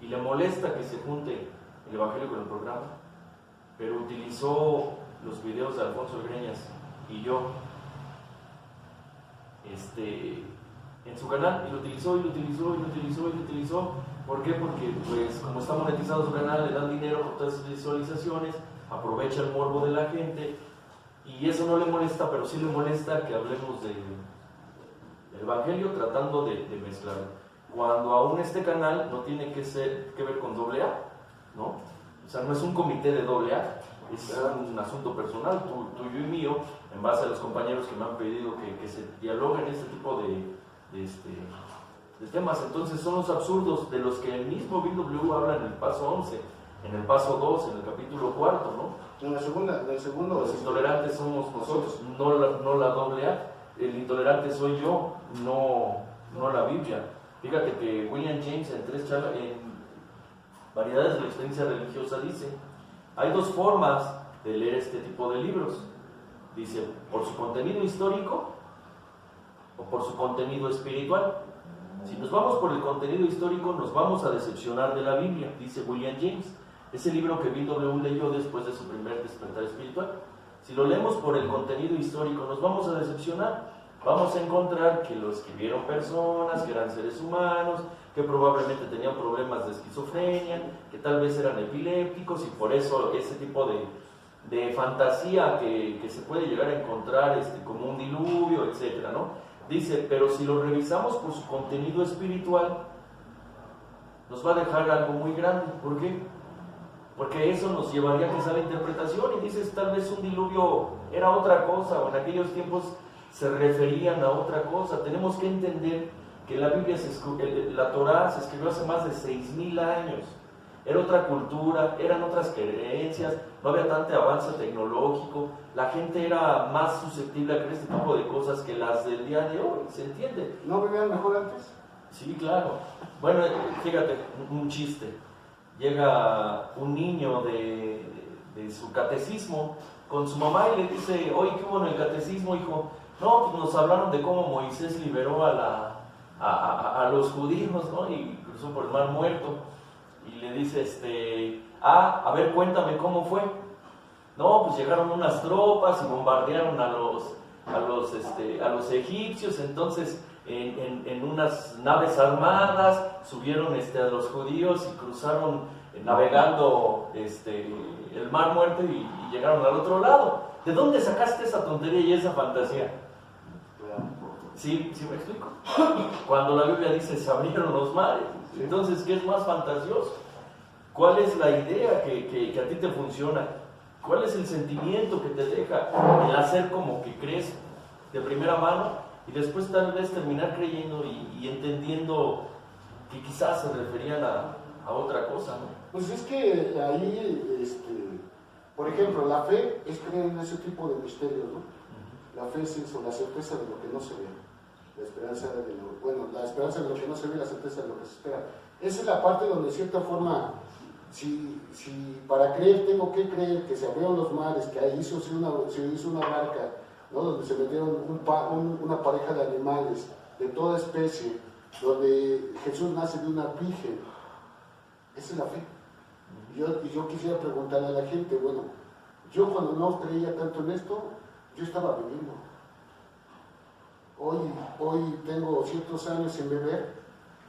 y le molesta que se junte el Evangelio con el programa, pero utilizó los videos de Alfonso Greñas y yo en su canal, y lo utilizó. ¿Por qué? Porque pues como está monetizado su canal, le dan dinero por todas esas visualizaciones, aprovecha el morbo de la gente, y eso no le molesta, pero sí le molesta que hablemos del Evangelio tratando de mezclarlo, cuando aún este canal no tiene que ver con AA, ¿no? O sea, no es un comité de AA, es un asunto personal, tuyo y mío, en base a los compañeros que me han pedido que se dialoguen este tipo de temas. Entonces son los absurdos de los que el mismo BW habla en el paso 11, en el paso 2, en el capítulo 4, ¿no? En el segundo, los intolerantes somos nosotros, no la AA. El intolerante soy yo, no la Biblia. Fíjate que William James en Variedades de la Experiencia Religiosa dice, hay dos formas de leer este tipo de libros. Dice, por su contenido histórico o por su contenido espiritual. Si nos vamos por el contenido histórico, nos vamos a decepcionar de la Biblia, dice William James. Ese libro que Bill W. leyó después de su primer despertar espiritual. Si lo leemos por el contenido histórico, nos vamos a decepcionar. Vamos a encontrar que lo escribieron personas, que eran seres humanos, que probablemente tenían problemas de esquizofrenia, que tal vez eran epilépticos, y por eso ese tipo de fantasía que se puede llegar a encontrar como un diluvio, etcétera, ¿no? Dice, pero si lo revisamos por su contenido espiritual, nos va a dejar algo muy grande. ¿Por qué? Porque eso nos llevaría quizá a la interpretación, y dices, tal vez un diluvio era otra cosa, o en aquellos tiempos se referían a otra cosa. Tenemos que entender que la Biblia, la Torá se escribió hace más de 6,000 años. Era otra cultura, eran otras creencias, no había tanto avance tecnológico, la gente era más susceptible a creer este tipo de cosas que las del día de hoy, ¿se entiende? ¿No vivían mejor antes? Sí, claro. Bueno, fíjate, un chiste. Llega un niño de su catecismo con su mamá y le dice, oye, ¿qué hubo en el catecismo, hijo? No, pues nos hablaron de cómo Moisés liberó a los judíos, ¿no? Y cruzó por el mar Muerto. Y le dice, a ver, cuéntame cómo fue. No, pues llegaron unas tropas y bombardearon a los egipcios. Entonces, en unas naves armadas, subieron a los judíos y cruzaron navegando el mar Muerto y llegaron al otro lado. ¿De dónde sacaste esa tontería y esa fantasía? ¿Sí me explico? Cuando la Biblia dice se abrieron los mares, entonces, ¿qué es más fantasioso? ¿Cuál es la idea que a ti te funciona? ¿Cuál es el sentimiento que te deja el hacer como que crees de primera mano y después tal vez terminar creyendo y entendiendo que quizás se referían a otra cosa, ¿no? Pues es que ahí, por ejemplo, la fe es creer en ese tipo de misterios, ¿no? La fe es eso, la certeza de lo que no se ve. La esperanza de lo que no se ve, la certeza de lo que se espera. Esa es la parte donde, de cierta forma, si para creer tengo que creer que se abrieron los mares, que ahí se hizo una barca, ¿no? Donde se metieron una pareja de animales de toda especie, donde Jesús nace de una virgen. Esa es la fe. Y yo quisiera preguntarle a la gente, bueno, yo cuando no creía tanto en esto, yo estaba viviendo. Hoy tengo ciertos años sin beber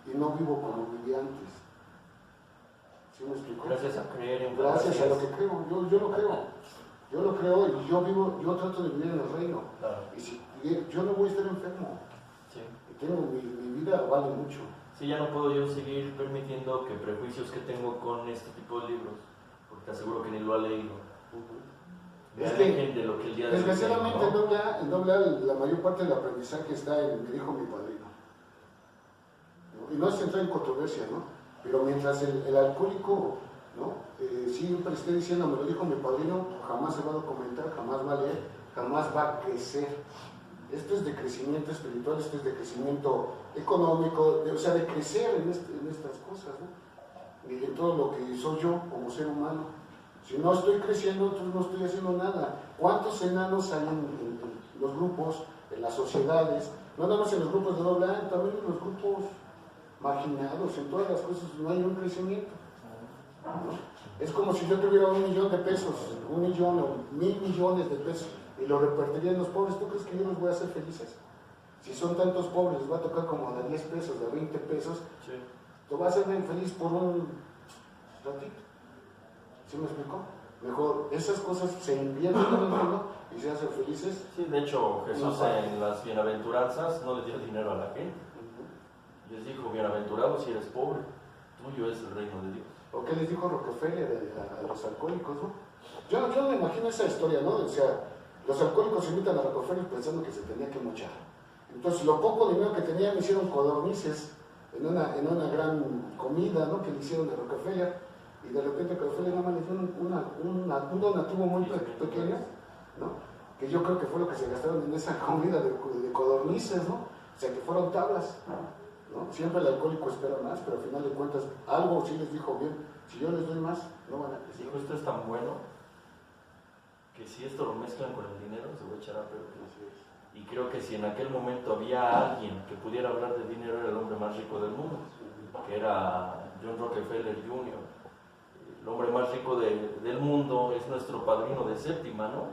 y no vivo como vivía antes. ¿Sí me explico? Gracias a creer en Gracias a lo que creo. Yo lo creo. Yo lo creo y yo trato de vivir en el reino. Claro. Y yo no voy a estar enfermo. Sí. Mi vida vale mucho. Sí, ya no puedo yo seguir permitiendo que prejuicios que tengo con este tipo de libros, porque te aseguro que ni lo ha leído. Es que, de lo que el día de desgraciadamente, hoy, en doble A, la mayor parte del aprendizaje está en me dijo mi padrino. ¿No? Y no es entrar en controversia, ¿no? Pero mientras el alcohólico, ¿no? Siempre esté diciendo, me lo dijo mi padrino, jamás se va a documentar, jamás va a leer, jamás va a crecer. Esto es de crecimiento espiritual, esto es de crecimiento económico, o sea, de crecer en estas cosas, ¿no? Y en todo lo que soy yo como ser humano. Si no estoy creciendo, entonces no estoy haciendo nada. ¿Cuántos enanos hay en los grupos, en las sociedades? No nada más en los grupos de doble A, también en los grupos marginados, en todas las cosas no hay un crecimiento, ¿no? Es como si yo tuviera 1 millón de pesos, 1 millón o 1,000 millones de pesos y lo repartiría en los pobres. ¿Tú crees que yo los voy a hacer felices? Si son tantos pobres, les va a tocar como de 10 pesos, de 20 pesos. sí. Te va a hacer bien feliz por un ratito. ¿Sí me explico? Mejor esas cosas se invierten en el mundo y se hacen felices. Sí, de hecho, Jesús en las bienaventuranzas no le dio dinero a la gente. Les dijo, bienaventurado si eres pobre, tuyo es el reino de Dios. ¿O qué les dijo Rockefeller a los alcohólicos, no? Yo me imagino esa historia, ¿no? O sea, los alcohólicos invitan a Rockefeller pensando que se tenía que mochar. Entonces, lo poco dinero que tenían me hicieron codornices en una gran comida, ¿no? Que le hicieron de Rockefeller. Y de repente Rockefeller nada más les dio un donativo muy pequeño, ¿no? Que yo creo que fue lo que se gastaron en esa comida de codornices, ¿no? O sea, que fueron tablas, ¿no? Siempre el alcohólico espera más, pero al final de cuentas algo sí les dijo bien. Si yo les doy más, no van a crecer. Dijo, esto es tan bueno que si esto lo mezclan con el dinero se va a echar a perder. Y creo que si en aquel momento había alguien que pudiera hablar de dinero, era el hombre más rico del mundo, que era John Rockefeller Jr. El hombre más rico del mundo es nuestro padrino de séptima, ¿no?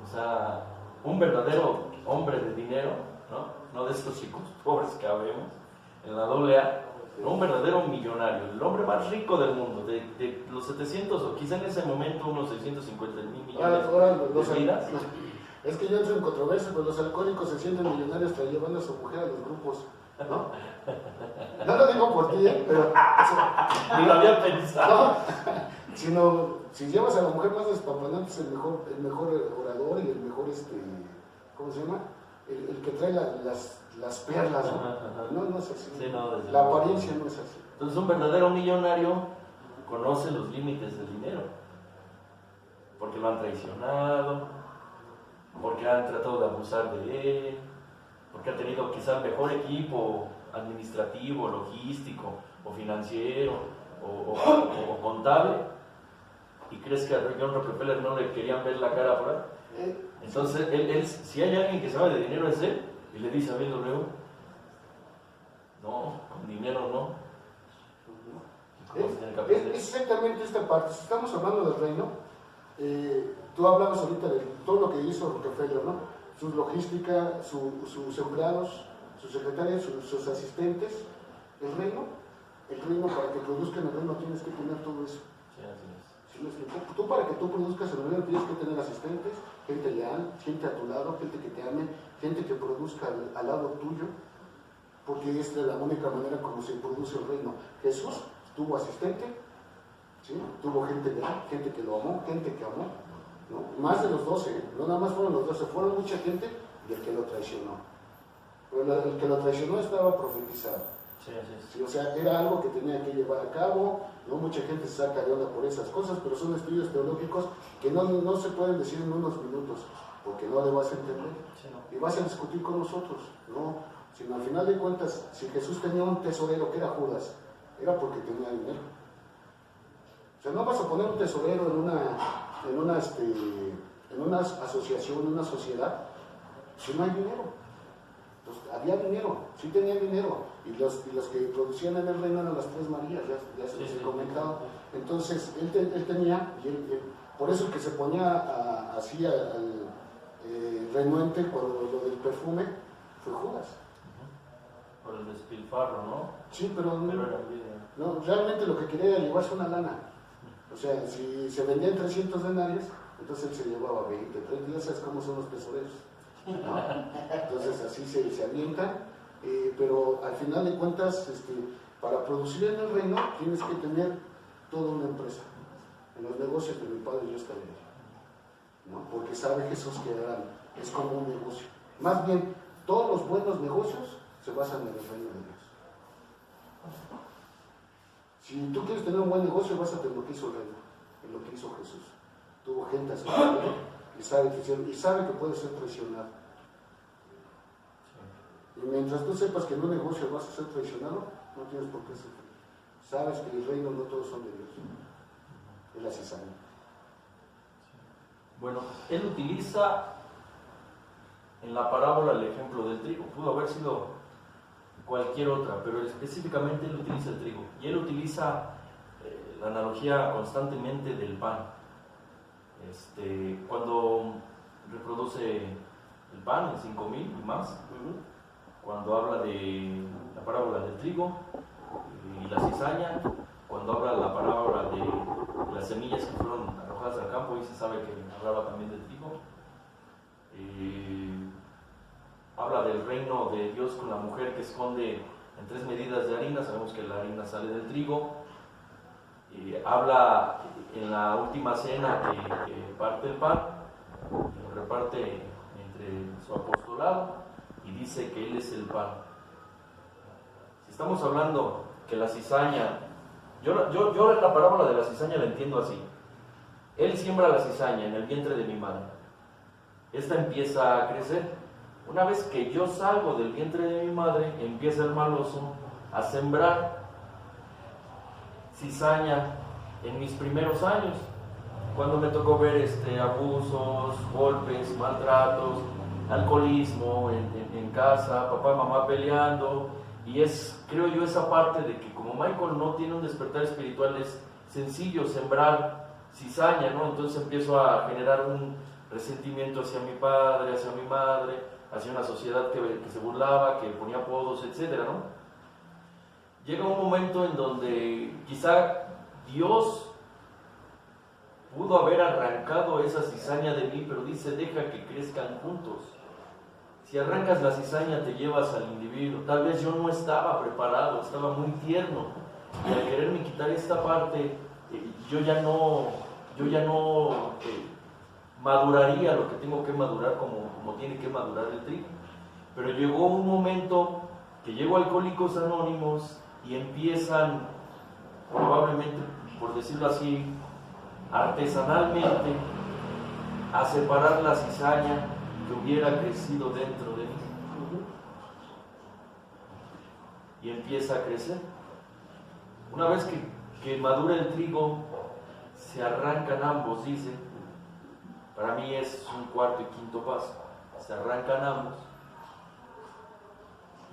O sea, un verdadero hombre de dinero, no de estos chicos pobres que habemos en la AA, ¿no? Un verdadero millonario, el hombre más rico del mundo, de los 700 o quizá en ese momento unos 650,000 millones de vidas. Es que yo entro en controversia, pues los alcohólicos se sienten millonarios llevando a su mujer a los grupos, ¿no? No lo digo por ti, pero... Ni lo había pensado. No, sino, si llevas a la mujer más despampanante es el mejor orador y el mejor, ¿cómo se llama? El que trae las perlas, ¿no? No es así. Sí, no, la apariencia no es así. Entonces un verdadero millonario conoce los límites del dinero, porque lo han traicionado, porque han tratado de abusar de él, porque ha tenido quizá el mejor equipo administrativo, logístico, o financiero, o contable, y crees que a John Rockefeller no le querían ver la cara por ahí. Entonces, él, si hay alguien que sabe de dinero es él, y le dice a BMW, no, con dinero no. Es exactamente esta parte. Si estamos hablando del reino, tú hablabas ahorita de todo lo que hizo Rockefeller, ¿no? Su logística, sus empleados, sus secretarias, sus asistentes. El reino, para que produzcan el reino tienes que tener todo eso. Sí, así es. Tú para que tú produzcas el reino tienes que tener asistentes, gente leal, gente a tu lado, gente que te ame, gente que produzca al lado tuyo, porque es de la única manera como se produce el reino. Jesús tuvo asistente, ¿sí? Tuvo gente leal, gente que lo amó, gente que amó, ¿no? Más de los 12, no nada más fueron los 12, fueron mucha gente y el que lo traicionó. Pero el que lo traicionó estaba profetizado. Sí, así es. Sí, o sea, era algo que tenía que llevar a cabo, no mucha gente se saca de onda por esas cosas, pero son estudios teológicos que no se pueden decir en unos minutos, porque no le vas a entender, Sí, no. y vas a discutir con nosotros, ¿no? Sino al final de cuentas, si Jesús tenía un tesorero que era Judas, era porque tenía dinero. O sea, no vas a poner un tesorero en una asociación, en una sociedad, si no hay dinero. Entonces, había dinero, sí tenía dinero, y los que producían en el reino eran las tres Marías, ya se los he comentado. Entonces, él tenía, y él, por eso que se ponía así al renuente cuando lo del perfume, fue Judas. Por el despilfarro, ¿no? Sí, pero era envidia. no, realmente lo que quería era llevarse una lana. O sea, si se vendían 300 denarios, entonces él se llevaba 20, 30, ya sabes cómo son los tesoreros, ¿no? Entonces así se avientan, pero al final de cuentas, para producir en el reino tienes que tener toda una empresa. En los negocios de mi padre yo estaré, ¿no? Porque sabe Jesús que es como un negocio. Más bien, todos los buenos negocios se basan en el reino de Dios. Si tú quieres tener un buen negocio, básate en lo que hizo el reino, en lo que hizo Jesús. Tuvo gente a su lado y sabe que puede ser traicionado. Y mientras tú sepas que en un negocio vas a ser traicionado, no tienes por qué ser feliz. Sabes que el reino no todos son de Dios. Él así sabe. Bueno, él utiliza en la parábola el ejemplo del trigo. Pudo haber sido cualquier otra, pero específicamente él utiliza el trigo. Y él utiliza la analogía constantemente del pan. Cuando reproduce el pan, el 5,000 y más, cuando habla de la parábola del trigo y la cizaña, cuando habla la parábola de las semillas que fueron arrojadas al campo, y se sabe que hablaba también del trigo. Habla del reino de Dios con la mujer que esconde en 3 medidas de harina, sabemos que la harina sale del trigo. Habla en la última cena que parte el pan, lo reparte entre su apostolado y dice que él es el pan. Si estamos hablando que la cizaña, yo la parábola de la cizaña la entiendo así: él siembra la cizaña en el vientre de mi madre, esta empieza a crecer. Una vez que yo salgo del vientre de mi madre, empieza el maloso a sembrar cizaña en mis primeros años, cuando me tocó ver abusos, golpes, maltratos, alcoholismo en casa, papá y mamá peleando, y creo yo, esa parte de que como Michael no tiene un despertar espiritual, es sencillo sembrar cizaña, ¿no? Entonces empiezo a generar un resentimiento hacia mi padre, hacia mi madre, hacia una sociedad que se burlaba, que ponía apodos, etcétera, ¿no? Llega un momento en donde quizá Dios pudo haber arrancado esa cizaña de mí, pero dice, deja que crezcan juntos. Si arrancas la cizaña te llevas al individuo. Tal vez yo no estaba preparado, estaba muy tierno, y al quererme quitar esta parte, yo ya no maduraría lo que tengo que madurar como tiene que madurar el trigo. Pero llegó un momento que llego a Alcohólicos Anónimos y empiezan, probablemente, por decirlo así, artesanalmente, a separar la cizaña que hubiera crecido dentro de mí. Y empieza a crecer. Una vez que madura el trigo, se arrancan ambos, dice. Para mí es un cuarto y quinto paso. Se arrancan ambos.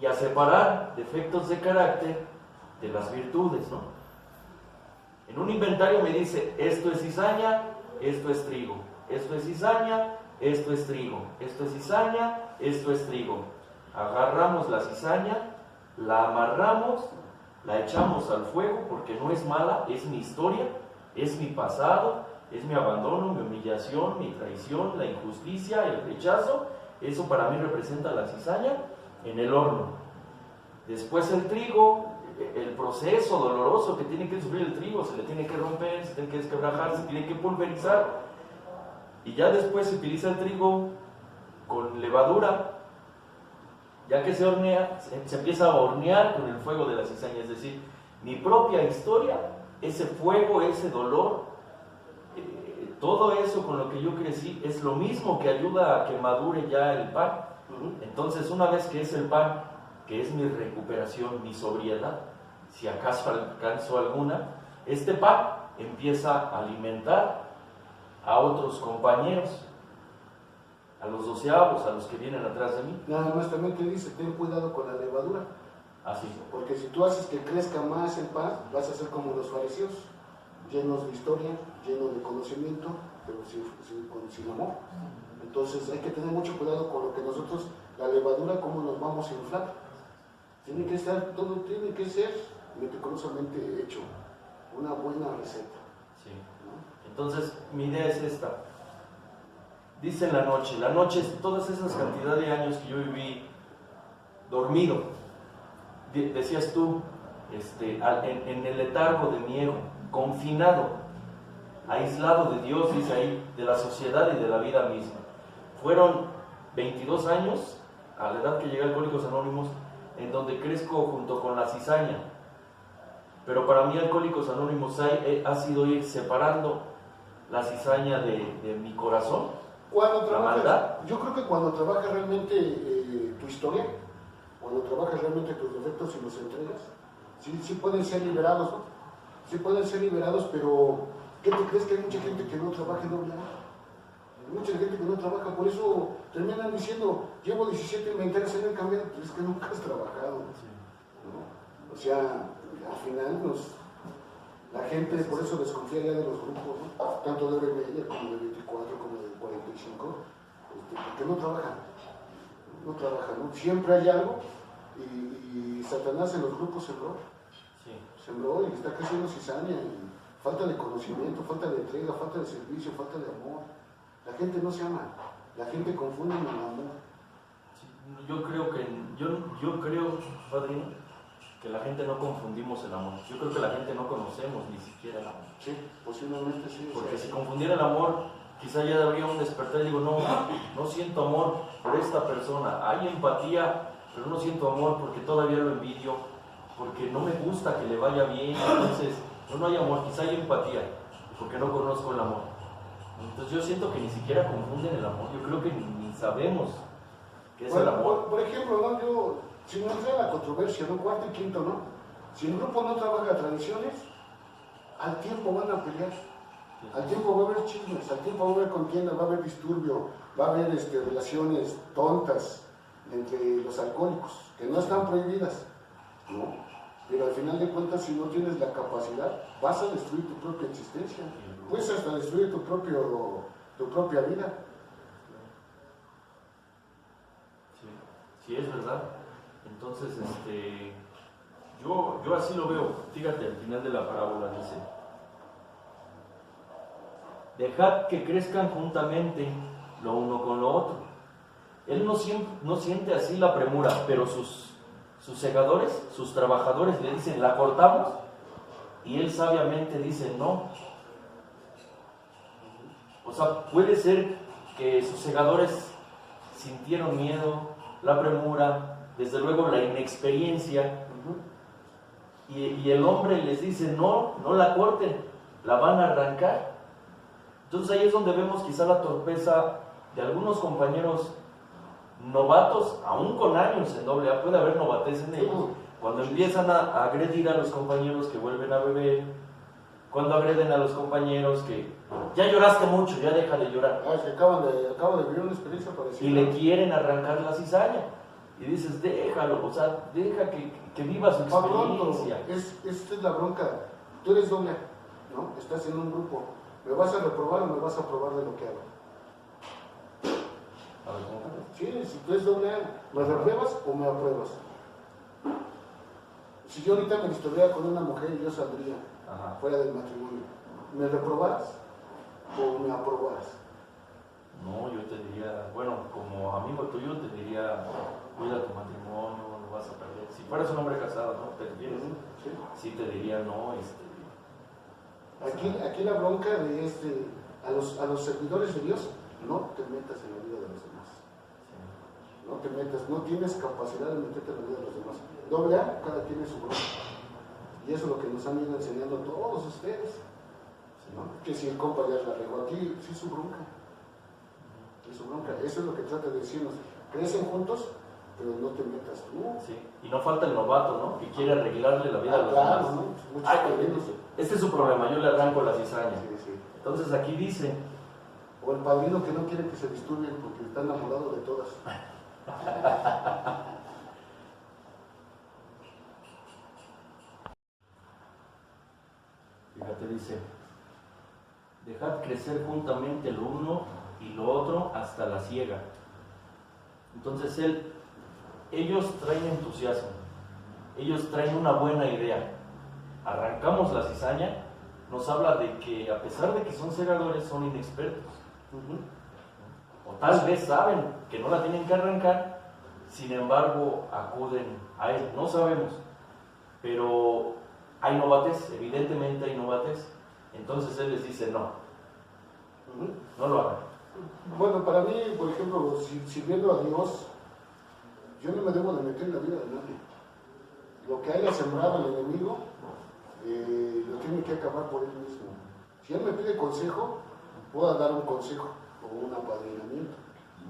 Y a separar defectos de carácter de las virtudes, ¿no? En un inventario me dice, esto es cizaña, esto es trigo. Esto es cizaña, esto es trigo. Esto es cizaña, esto es trigo. Agarramos la cizaña, la amarramos, la echamos al fuego porque no es mala, es mi historia, es mi pasado, es mi abandono, mi humillación, mi traición, la injusticia, el rechazo. Eso para mí representa la cizaña en el horno. Después el trigo, el proceso doloroso que tiene que sufrir el trigo, se le tiene que romper, se tiene que desquebrajar, se tiene que pulverizar. Y ya después se utiliza el trigo con levadura. Ya que se hornea, se empieza a hornear con el fuego de la cizaña. Es decir, mi propia historia, ese fuego, ese dolor, todo eso con lo que yo crecí, es lo mismo que ayuda a que madure ya el pan. Entonces, una vez que es el pan, que es mi recuperación, mi sobriedad, si acaso alcanzo alguna, este pan empieza a alimentar a otros compañeros, a los doceavos, a los que vienen atrás de mí. Nada más también te dice, ten cuidado con la levadura. Así. Porque si tú haces que crezca más el pan, vas a ser como los fariseos, llenos de historia, llenos de conocimiento, pero sin amor. Entonces hay que tener mucho cuidado con lo que nosotros, la levadura, cómo nos vamos a inflar. Tiene que estar, todo tiene que ser meticulosamente hecho, una buena receta. Sí. ¿No? Entonces, mi idea es esta. Dice la noche es todas esas cantidad de años que yo viví dormido. Decías tú, en el letargo de mi ego, confinado, aislado de Dios, dice ahí, de la sociedad y de la vida misma. Fueron 22 años, a la edad que llegué a Alcohólicos Anónimos, en donde crezco junto con la cizaña. Pero para mí Alcohólicos Anónimos ha sido ir separando la cizaña de mi corazón. Cuando trabajas, yo creo que cuando trabajas realmente tu historia, cuando trabajas realmente tus defectos y los entregas, sí pueden ser liberados, ¿no? Sí pueden ser liberados, pero ¿qué te crees que hay mucha gente que no trabaja en doble A? Hay mucha gente que no trabaja, por eso terminan diciendo, llevo 17 inventarios en el cambio, pero es que nunca has trabajado, ¿no? O sea, al final la gente por eso desconfía ya de los grupos, ¿no? Tanto de hora y media como de 24, como de 45, porque no trabajan, ¿no? Siempre hay algo y Satanás en los grupos sembró y está creciendo cizaña y falta de conocimiento, falta de entrega, falta de servicio, falta de amor. La gente no se ama, la gente confunde el amor. Sí, yo creo, padrino, que la gente no confundimos el amor. Yo creo que la gente no conocemos ni siquiera el amor. Sí, posiblemente sí. Porque si confundiera el amor, quizá ya habría un despertar y digo, no siento amor por esta persona. Hay empatía, pero no siento amor porque todavía lo envidio, porque no me gusta que le vaya bien. Entonces, no hay amor, quizá hay empatía, porque no conozco el amor. Entonces yo siento que ni siquiera confunden el amor. Yo creo que ni sabemos qué es el amor. Por ejemplo, ¿no? Si no entra la controversia, ¿no? Cuarto y quinto, ¿no? Si el grupo no trabaja tradiciones, al tiempo van a pelear. Al tiempo va a haber chismes, al tiempo va a haber contienda, va a haber disturbio, va a haber relaciones tontas entre los alcohólicos, que no están prohibidas, ¿no? Pero al final de cuentas, si no tienes la capacidad, vas a destruir tu propia existencia, puedes hasta destruir tu propia vida. Sí, es verdad. Entonces, yo así lo veo. Fíjate, al final de la parábola dice: dejad que crezcan juntamente lo uno con lo otro. Él no siente así la premura, pero sus segadores, sus trabajadores le dicen: la cortamos, y él sabiamente dice: no. O sea, puede ser que sus segadores sintieron miedo, la premura, desde luego la inexperiencia, y el hombre les dice: no la corten, la van a arrancar. Entonces ahí es donde vemos quizá la torpeza de algunos compañeros novatos, aún con años en AA, puede haber novatez en ellos, cuando empiezan a agredir a los compañeros que vuelven a beber, cuando agreden a los compañeros que ya lloraste mucho, ya deja de llorar. Es que acabo de vivir una experiencia parecida. Y le quieren arrancar la cizaña. Y dices: déjalo, o sea, deja que viva su experiencia. Esta es la bronca. Tú eres doble, ¿no? Estás en un grupo. ¿Me vas a reprobar o me vas a aprobar de lo que hago? A ver, ¿cómo? Sí, si tú eres doble, ¿me repruebas o me apruebas? Si yo ahorita me estuviera con una mujer y yo saldría fuera del matrimonio, ¿me reprobarás o me aprobarás? No, yo te diría, bueno, como amigo tuyo te diría: cuida tu matrimonio, no vas a perder. Si fueras un hombre casado, ¿no? ¿Te refieres? Sí te diría: no, Aquí la bronca de a los servidores de Dios, no te metas en la vida de los demás. Sí. No te metas, no tienes capacidad de meterte en la vida de los demás. Doble A, cada quien es su bronca. Y eso es lo que nos han ido enseñando todos ustedes. ¿No? Que si el compa ya la regó aquí, sí es su bronca. Es su bronca. Eso es lo que trata de decirnos. Crecen juntos, pero no te metas tú. Sí. Y no falta el novato, ¿no? Que quiere arreglarle la vida a los demás. ¿No? Este es su problema, yo le arranco la cizaña. Sí. Entonces aquí dice: o el padrino que no quiere que se disturben porque está enamorado de todas. Fíjate, dice: dejad crecer juntamente lo uno y lo otro hasta la siega. Entonces ellos traen entusiasmo, ellos traen una buena idea. Arrancamos la cizaña, nos habla de que a pesar de que son segadores, son inexpertos. O tal vez saben que no la tienen que arrancar, sin embargo acuden a él. No sabemos, pero hay novatez, evidentemente hay novatez. Entonces él les dice: no lo hagan. Bueno, para mí, por ejemplo, sirviendo a Dios, yo no me debo de meter en la vida de nadie. Lo que haya sembrado el enemigo, lo tiene que acabar por él mismo. Si él me pide consejo, puedo dar un consejo o un apadrinamiento,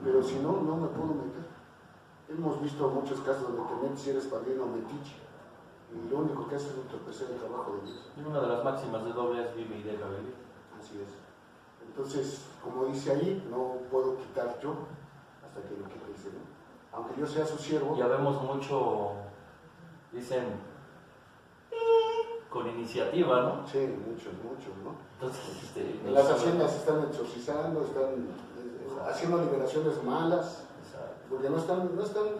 pero si no, no me puedo meter. Hemos visto muchos casos donde te metes si eres padrino o metiche, y lo único que haces es entorpecer el trabajo de Dios. Y una de las máximas de AA es: vive y deja vivir. Así es. Entonces, como dice ahí, no puedo quitar yo hasta que lo quite el Señor. Aunque yo sea su siervo. Ya vemos mucho, dicen, con iniciativa, ¿no? Sí, muchos, ¿no? Entonces, en las haciendas están exorcizando, están haciendo liberaciones malas, porque no están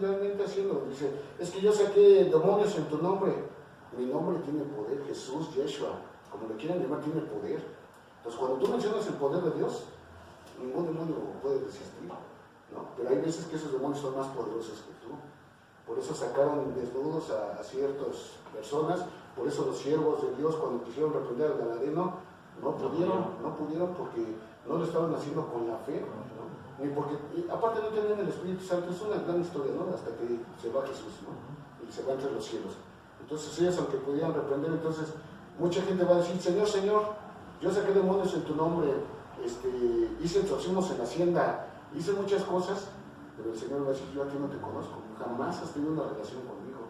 realmente haciendo. Dice: es que yo saqué demonios en tu nombre. Mi nombre tiene poder, Jesús, Yeshua, como le quieran llamar, tiene poder. Entonces, cuando tú mencionas el poder de Dios, ningún demonio puede resistir, ¿no? Pero hay veces que esos demonios son más poderosos que tú. Por eso sacaron desnudos a ciertas personas. Por eso los siervos de Dios, cuando quisieron reprender al Gadareno, no pudieron porque no lo estaban haciendo con la fe, ¿no? Ni porque, aparte no tenían el Espíritu Santo. Es una gran historia, ¿no? Hasta que se va Jesús, ¿no? Y se va entre los cielos. Entonces ellos, aunque pudieran reprender, entonces mucha gente va a decir: Señor, Señor, yo saqué demonios en tu nombre, hice exorcismos en la hacienda, hice muchas cosas, pero el Señor va a decir: yo a ti no te conozco, jamás has tenido una relación conmigo.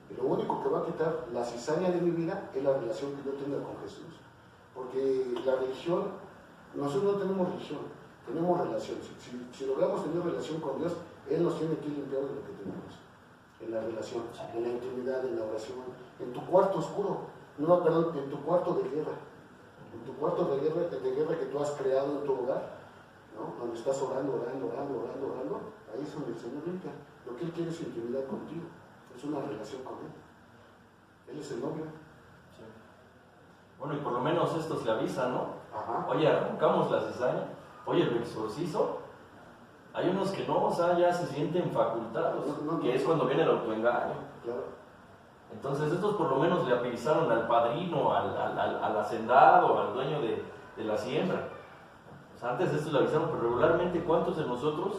Y lo único que va a quitar la cizaña de mi vida es la relación que yo tenga con Jesús. Porque la religión Nosotros no tenemos religión, tenemos relación. Si logramos tener relación con Dios, Él nos tiene que limpiar de lo que tenemos. En la relación, en la intimidad, en la oración, en tu cuarto oscuro, no, perdón, en tu cuarto de guerra. En tu cuarto de guerra que tú has creado en tu hogar, ¿no? Donde estás orando, ahí es donde el Señor limpia. Lo que Él quiere es intimidad contigo, es una relación con Él. Él es el novio. Sí. Bueno, y por lo menos estos le avisan, ¿no? Ajá. Oye, arrancamos la cizaña, oye, lo exorcizo. Hay unos que no, o sea, ya se sienten facultados, que es cuando viene el autoengaño. Claro. Entonces estos por lo menos le avisaron al padrino, al hacendado, al dueño de la siembra. O sea, antes de esto le avisaron, pero regularmente ¿cuántos de nosotros,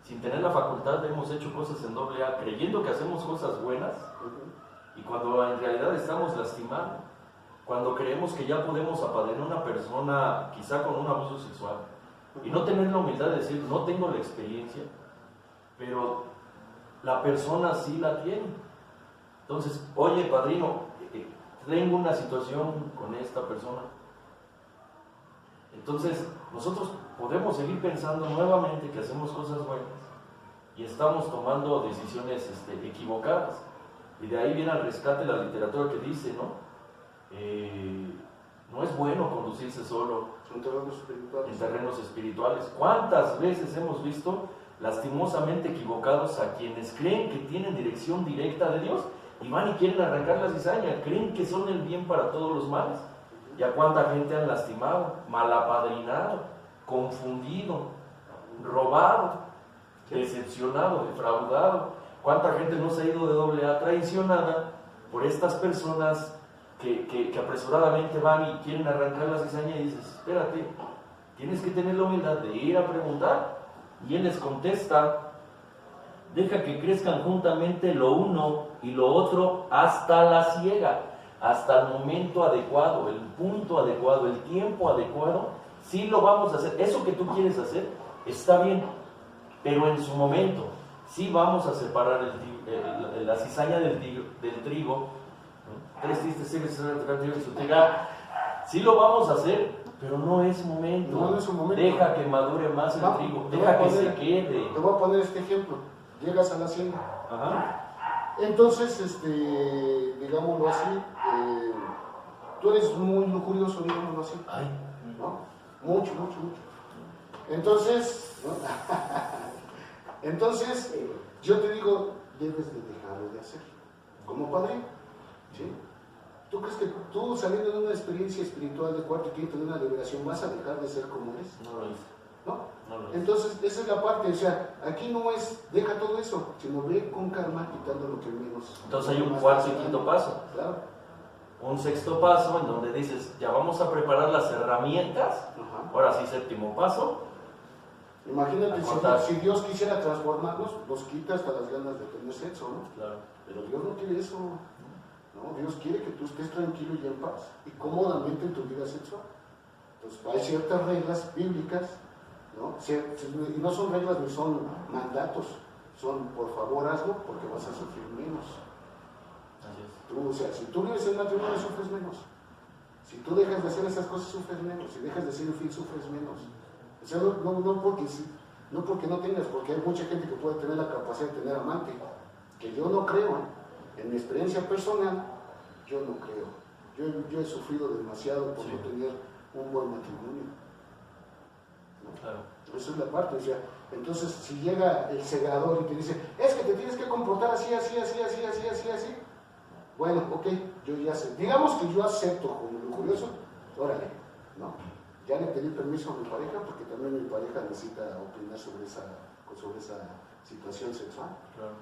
sin tener la facultad, hemos hecho cosas en doble A, creyendo que hacemos cosas buenas, y cuando en realidad estamos lastimando? Cuando creemos que ya podemos apadrinar a una persona, quizá con un abuso sexual, y no tener la humildad de decir, no tengo la experiencia, pero la persona sí la tiene. Entonces, oye, padrino, tengo una situación con esta persona. Entonces, nosotros podemos seguir pensando nuevamente que hacemos cosas buenas y estamos tomando decisiones equivocadas. Y de ahí viene al rescate la literatura que dice, ¿no? No es bueno conducirse solo en terrenos espirituales. ¿Cuántas veces hemos visto lastimosamente equivocados a quienes creen que tienen dirección directa de Dios y van y quieren arrancar la cizaña, creen que son el bien para todos los males? ¿Y a cuánta gente han lastimado, malapadrinado, confundido, robado, decepcionado, defraudado? ¿Cuánta gente no se ha ido de doble A traicionada por estas personas que apresuradamente van y quieren arrancar la cizaña y dices, espérate, tienes que tener la humildad de ir a preguntar? Y él les contesta, deja que crezcan juntamente lo uno y lo otro hasta la siega, hasta el momento adecuado, el punto adecuado, el tiempo adecuado. Sí lo vamos a hacer, eso que tú quieres hacer está bien, pero en su momento sí vamos a separar la cizaña del trigo. Tres tristes tigres en su triga. Sí lo vamos a hacer, pero no es momento. No es un momento. Deja que madure más el trigo, deja que se quede. Te voy a poner este ejemplo. Llegas a la hacienda. Ajá. Entonces, digámoslo así, tú eres muy lujurioso, digámoslo así. Ay. ¿No? Mucho. Entonces, ¿no? Entonces, yo te digo, debes de dejarlo de hacer. Como padrino, ¿sí? ¿Tú crees que tú, saliendo de una experiencia espiritual de cuarto y quinto de una liberación, vas a dejar de ser como eres? No lo hice. ¿No? No lo hice. Entonces, esa es la parte, o sea, aquí no es deja todo eso, sino ve con calma quitando lo que menos. Entonces hay un cuarto y quinto paso. Claro. Un sexto paso en donde dices, ya vamos a preparar las herramientas. Ajá. Ahora sí, séptimo paso. Imagínate, si Dios quisiera transformarnos, nos quita hasta las ganas de tener sexo, ¿no? Claro. Pero Dios no quiere eso. ¿No? Dios quiere que tú estés tranquilo y en paz y cómodamente en tu vida sexual. Entonces, hay ciertas reglas bíblicas, ¿no? Y no son reglas ni son mandatos, son por favor hazlo porque vas a sufrir menos. Así es. Tú, o sea, si tú vives en matrimonio, sufres menos. Si tú dejas de hacer esas cosas, sufres menos. Si dejas de ser infiel, sufres menos. O sea, no porque no tengas, porque hay mucha gente que puede tener la capacidad de tener amante, que yo no creo, en mi experiencia personal, yo no creo. Yo he sufrido demasiado por no tener un buen matrimonio. ¿No? Claro. Esa es la parte, o sea, entonces si llega el segador y te dice, es que te tienes que comportar así, bueno, ok, yo ya sé. Digamos que yo acepto como lujurioso, órale, ¿no? Ya le pedí permiso a mi pareja porque también mi pareja necesita opinar sobre esa situación sexual. Claro.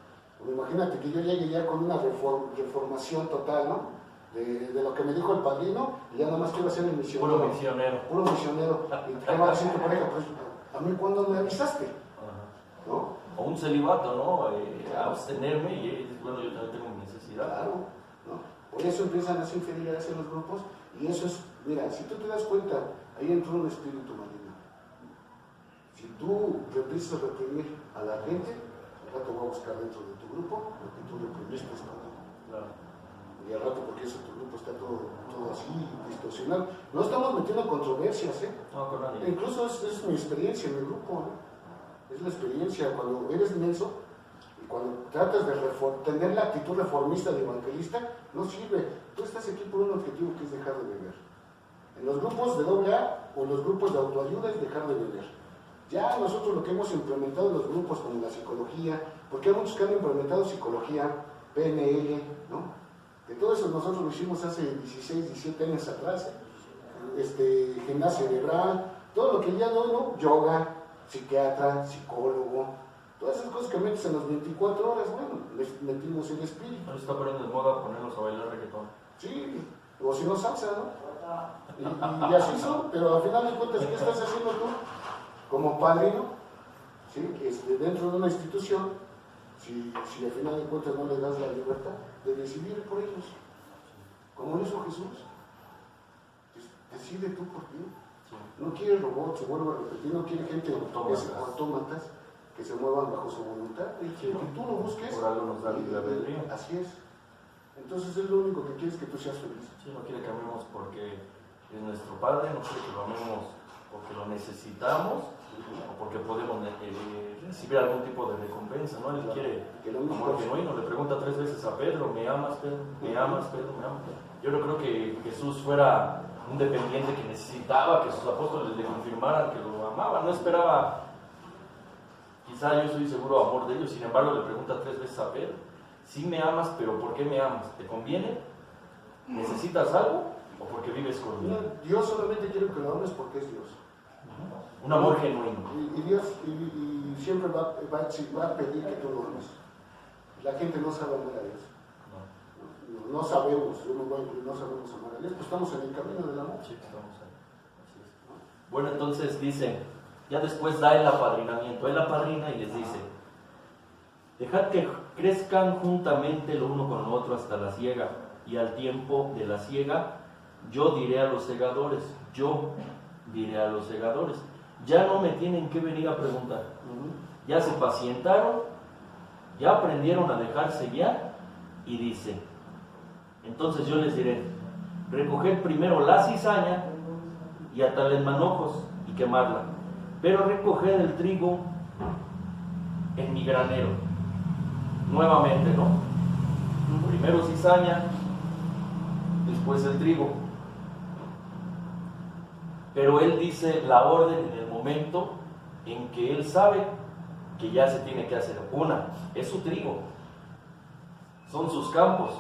Imagínate que yo llegue ya con una reformación total, ¿no? De lo que me dijo el padrino, y ya nada más quiero ser el misionero. Puro misionero. Puro misionero. Y te va a decir tu pareja, pues, ¿a mí cuándo me avisaste? Ajá. ¿No? O un celibato, ¿no? Abstenerme y bueno, yo también tengo mi necesidad. Claro, ¿no? Por eso empiezan las infidelidades en los grupos, y eso es, mira, si tú te das cuenta, ahí entró un espíritu maligno. Si tú empiezas a reprimir a la gente, al rato va a buscar dentro de tu grupo lo que tú reprimiste. Claro. Y al rato, porque eso tu grupo está todo así, situacional. No estamos metiendo controversias, ¿eh? No, con nadie. Incluso es mi experiencia en el grupo, ¿no? Es la experiencia cuando eres inmenso y cuando tratas de tener la actitud reformista de evangelista, no sirve. Tú estás aquí por un objetivo que es dejar de beber. En los grupos de AA o los grupos de autoayuda es dejar de beber. Ya nosotros lo que hemos implementado en los grupos como la psicología, porque hay muchos que han implementado psicología, PNL, ¿no? Que todo eso nosotros lo hicimos hace 16, 17 años atrás, gimnasia cerebral, todo lo que ya no, yoga, psiquiatra, psicólogo, todas esas cosas que metes en las 24 horas, bueno, les metimos el espíritu. No se está poniendo de moda ponerlos a bailar reggaetón. Sí, o si no salsa, ¿no? Y así son, pero al final de cuentas, ¿qué estás haciendo tú? Como padrino, ¿sí? Dentro de una institución, si al final de cuentas no le das la libertad de decidir por ellos, como lo hizo Jesús, decide tú por ti. No quiere robots, se vuelvo a repetir, no quiere gente autómatas que se muevan bajo su voluntad, y quiere que tú lo busques. Por algo nos da libre albedrío. Así es. Entonces es lo único que quieres, que tú seas feliz. Sí, no quiere que amemos porque es nuestro Padre, no quiere que lo amemos porque lo necesitamos o porque podemos recibir algún tipo de recompensa, ¿no? Él quiere, como el genuino, le pregunta 3 veces a Pedro: ¿me amas, Pedro? ¿Me amas, Pedro? ¿Me amas? Yo no creo que Jesús fuera un dependiente que necesitaba que sus apóstoles le confirmaran que lo amaban, no esperaba, quizá, yo estoy seguro, amor de ellos. Sin embargo, le pregunta 3 veces a Pedro: sí me amas, pero ¿por qué me amas? ¿Te conviene? ¿Necesitas algo? ¿O porque vives conmigo? No, Dios solamente quiere que lo ames porque es Dios. Un amor genuino. Y Dios siempre va a pedir que tú lo ames. La gente no sabe amar a Dios. No sabemos, yo me voy a incluir, no sabemos amar a Dios, pues estamos en el camino del amor. Sí, estamos ahí. Así es. Bueno, entonces dice, ya después da el apadrinamiento, él apadrina y les dice: dejad que crezcan juntamente lo uno con lo otro hasta la siega, y al tiempo de la siega yo diré a los segadores, ya no me tienen que venir a preguntar, ya se pacientaron, ya aprendieron a dejarse guiar, y dice: entonces yo les diré, recoged primero la cizaña y atadle en manojos y quemarla, pero recoged el trigo en mi granero. Nuevamente, ¿no? Primero cizaña, después el trigo. Pero él dice la orden en el momento en que él sabe que ya se tiene que hacer. Una, es su trigo, son sus campos,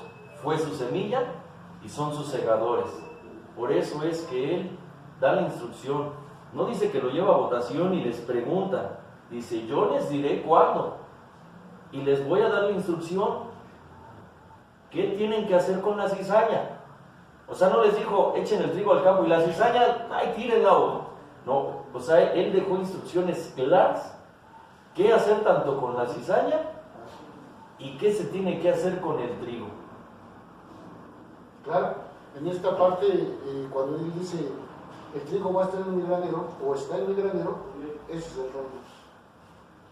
fue su semilla y son sus segadores. Por eso es que él da la instrucción. No dice que lo lleva a votación y les pregunta. Dice: yo les diré cuándo y les voy a dar la instrucción. ¿Qué tienen que hacer con la cizaña? O sea, no les dijo: echen el trigo al campo y la cizaña, ¡ay, tírenla! No, o sea, él dejó instrucciones claras: qué hacer tanto con la cizaña y qué se tiene que hacer con el trigo. Claro, en esta parte, cuando él dice: el trigo va a estar en mi granero, o está en mi granero, ese es el reino.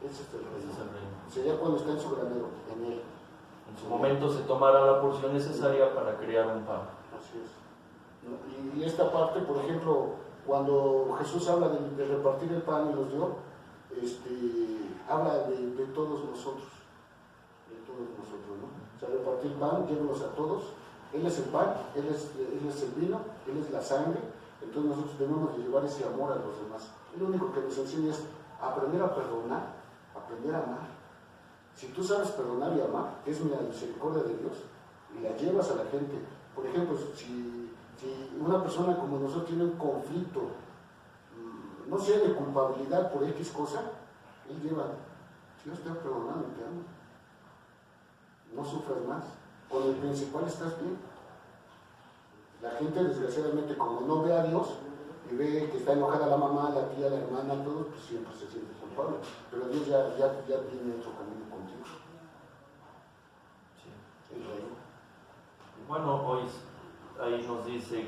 Ese es el reino. Sería cuando está en su granero, en él. En su momento se tomará la porción necesaria para crear un pan. Así es. Y esta parte, por ejemplo, cuando Jesús habla de repartir el pan y los dio, habla de todos nosotros. De todos nosotros, ¿no? O sea, repartir pan, llévenos a todos. Él es el pan, él es el vino, él es la sangre. Entonces nosotros tenemos que llevar ese amor a los demás. Lo único que nos enseña es aprender a perdonar, aprender a amar. Si tú sabes perdonar y amar, que es la misericordia de Dios, y la llevas a la gente. Por ejemplo, si una persona como nosotros tiene un conflicto, no sé, de culpabilidad por X cosa, él lleva: Dios te ha perdonado y te amo. No sufras más. Con el principal estás bien. La gente, desgraciadamente, como no ve a Dios y ve que está enojada la mamá, la tía, la hermana, todos, pues siempre se siente culpable. Pero Dios ya tiene otro camino contigo. Sí. El reino. Bueno, hoy ahí nos dice,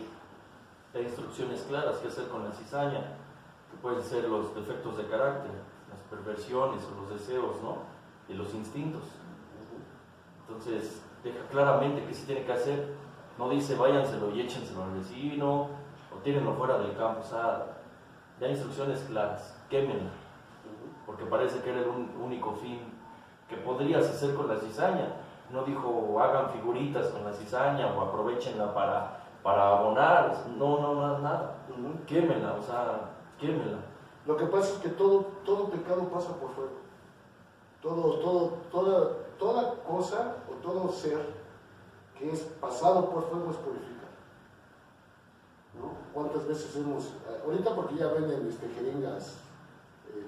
hay instrucciones claras qué hacer con la cizaña, que pueden ser los defectos de carácter, las perversiones o los deseos, ¿no? Y los instintos. Entonces, deja claramente qué se tiene que hacer No dice váyanselo y échenselo al vecino o tírenlo fuera del campo. O sea, da instrucciones claras, quémenla, porque parece que era el único fin que podrías hacer con la cizaña. No dijo hagan figuritas con la cizaña o aprovechenla para abonar. No, nada. Quémenla, o sea, quémenla. Lo que pasa es que todo pecado pasa por fuego. Toda cosa o todo ser que es pasado por fuego es purificado, ¿no? ¿Cuántas veces ahorita porque ya venden jeringas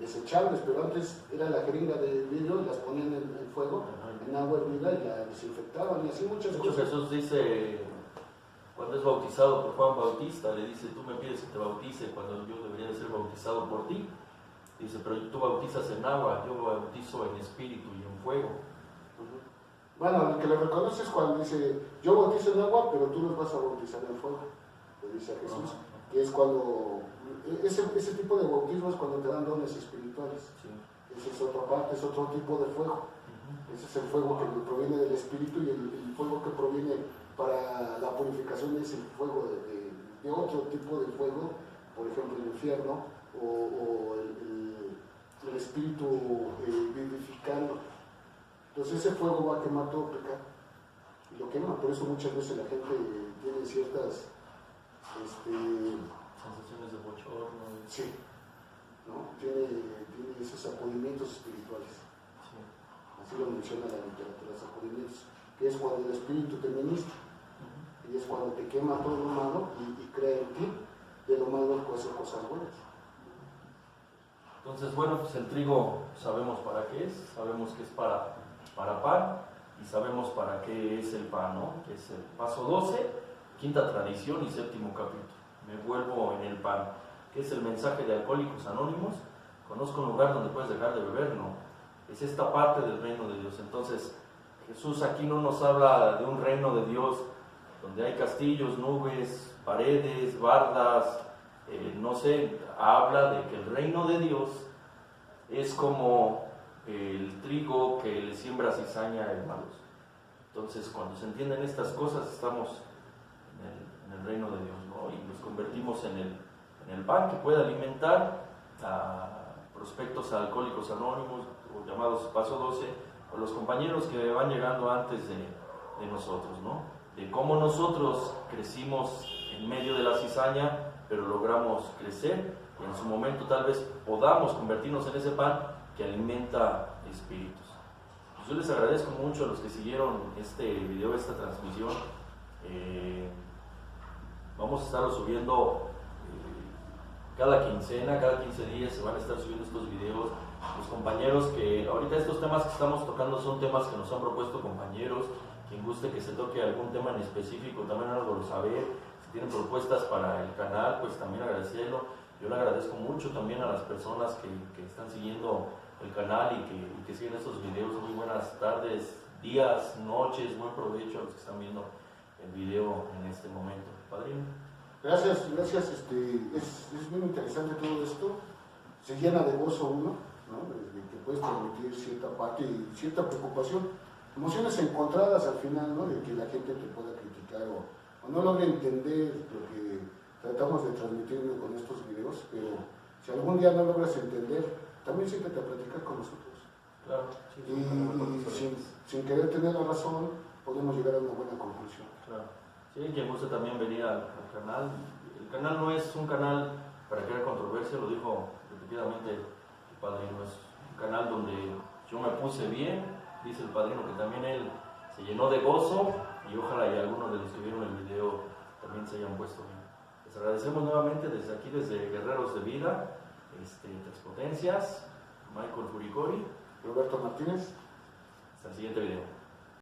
desechables, pero antes era la jeringa de vidrio, las ponían en fuego, en agua hervida y la desinfectaban y así muchas De hecho, cosas. Jesús dice, cuando es bautizado por Juan Bautista, le dice, tú me pides que te bautice cuando yo debería de ser bautizado por ti. Dice, pero tú bautizas en agua, yo bautizo en espíritu y en fuego. Bueno, el que lo reconoce es cuando dice, yo bautizo en agua, pero tú los vas a bautizar en fuego, le dice a Jesús, que es cuando, ese tipo de bautismo es cuando te dan dones espirituales. Sí. Esa es otra parte, es otro tipo de fuego. Ese es el fuego que proviene del espíritu y el fuego que proviene para la purificación es el fuego de otro tipo de fuego, por ejemplo el infierno o el espíritu vivificando. Entonces ese fuego va a quemar todo pecado y lo quema. Por eso muchas veces la gente tiene ciertas sensaciones de bochorno. Sí, ¿no? Tiene esos sacudimientos espirituales. Sí. Así lo menciona la literatura, sacudimientos, que es cuando el espíritu te ministra y es cuando te quema todo lo malo y crea en ti de lo malo que hacer cosas buenas. Entonces, bueno, pues el trigo sabemos para qué es, sabemos que es para pan y sabemos para qué es el pan, ¿no? Que es el paso 12, quinta tradición y séptimo capítulo. Me vuelvo en el pan, que es el mensaje de Alcohólicos Anónimos. Conozco un lugar donde puedes dejar de beber, ¿no? Es esta parte del reino de Dios. Entonces, Jesús aquí no nos habla de un reino de Dios donde hay castillos, nubes, paredes, bardas, no sé, habla de que el reino de Dios es como el trigo que le siembra cizaña, hermanos. Entonces, cuando se entienden estas cosas, estamos en el reino de Dios, ¿no? Y nos convertimos en el pan que puede alimentar a prospectos a Alcohólicos Anónimos, o llamados Paso 12, o los compañeros que van llegando antes de nosotros, ¿no? De cómo nosotros crecimos en medio de la cizaña, pero logramos crecer y en su momento tal vez podamos convertirnos en ese pan que alimenta espíritus. Pues yo les agradezco mucho a los que siguieron este video, esta transmisión. Vamos a estarlo subiendo cada quincena, cada 15 días se van a estar subiendo estos videos. Los compañeros que ahorita estos temas que estamos tocando son temas que nos han propuesto compañeros. Quien guste que se toque algún tema en específico también háganlo saber. Si tienen propuestas para el canal, pues también agradecerlo. Yo le agradezco mucho también a las personas que están siguiendo el canal y que siguen estos videos. Muy buenas tardes, días, noches, buen provecho a los que están viendo el video en este momento. Padrino. Gracias. Es muy interesante todo esto. Se llena de gozo uno, ¿no? De que puedes transmitir cierta parte y cierta preocupación. Emociones encontradas al final, ¿no? De que la gente te pueda criticar o no logre entender lo que tratamos de transmitirlo con estos videos, pero si algún día no logras entender, también siéntate a platicar con nosotros. Claro, sí, y sin querer tener la razón, podemos llegar a una buena conclusión. Claro. Sí, quien guste también venir al canal. El canal no es un canal para crear controversia, lo dijo repetidamente el padrino, es un canal donde yo me puse bien, dice el padrino que también él se llenó de gozo y ojalá y algunos de los que vieron el video también se hayan puesto bien. Les agradecemos nuevamente desde aquí, desde Guerreros de Vida, Tres Potencias, Michael Furicori, Roberto Martínez. hasta el siguiente video.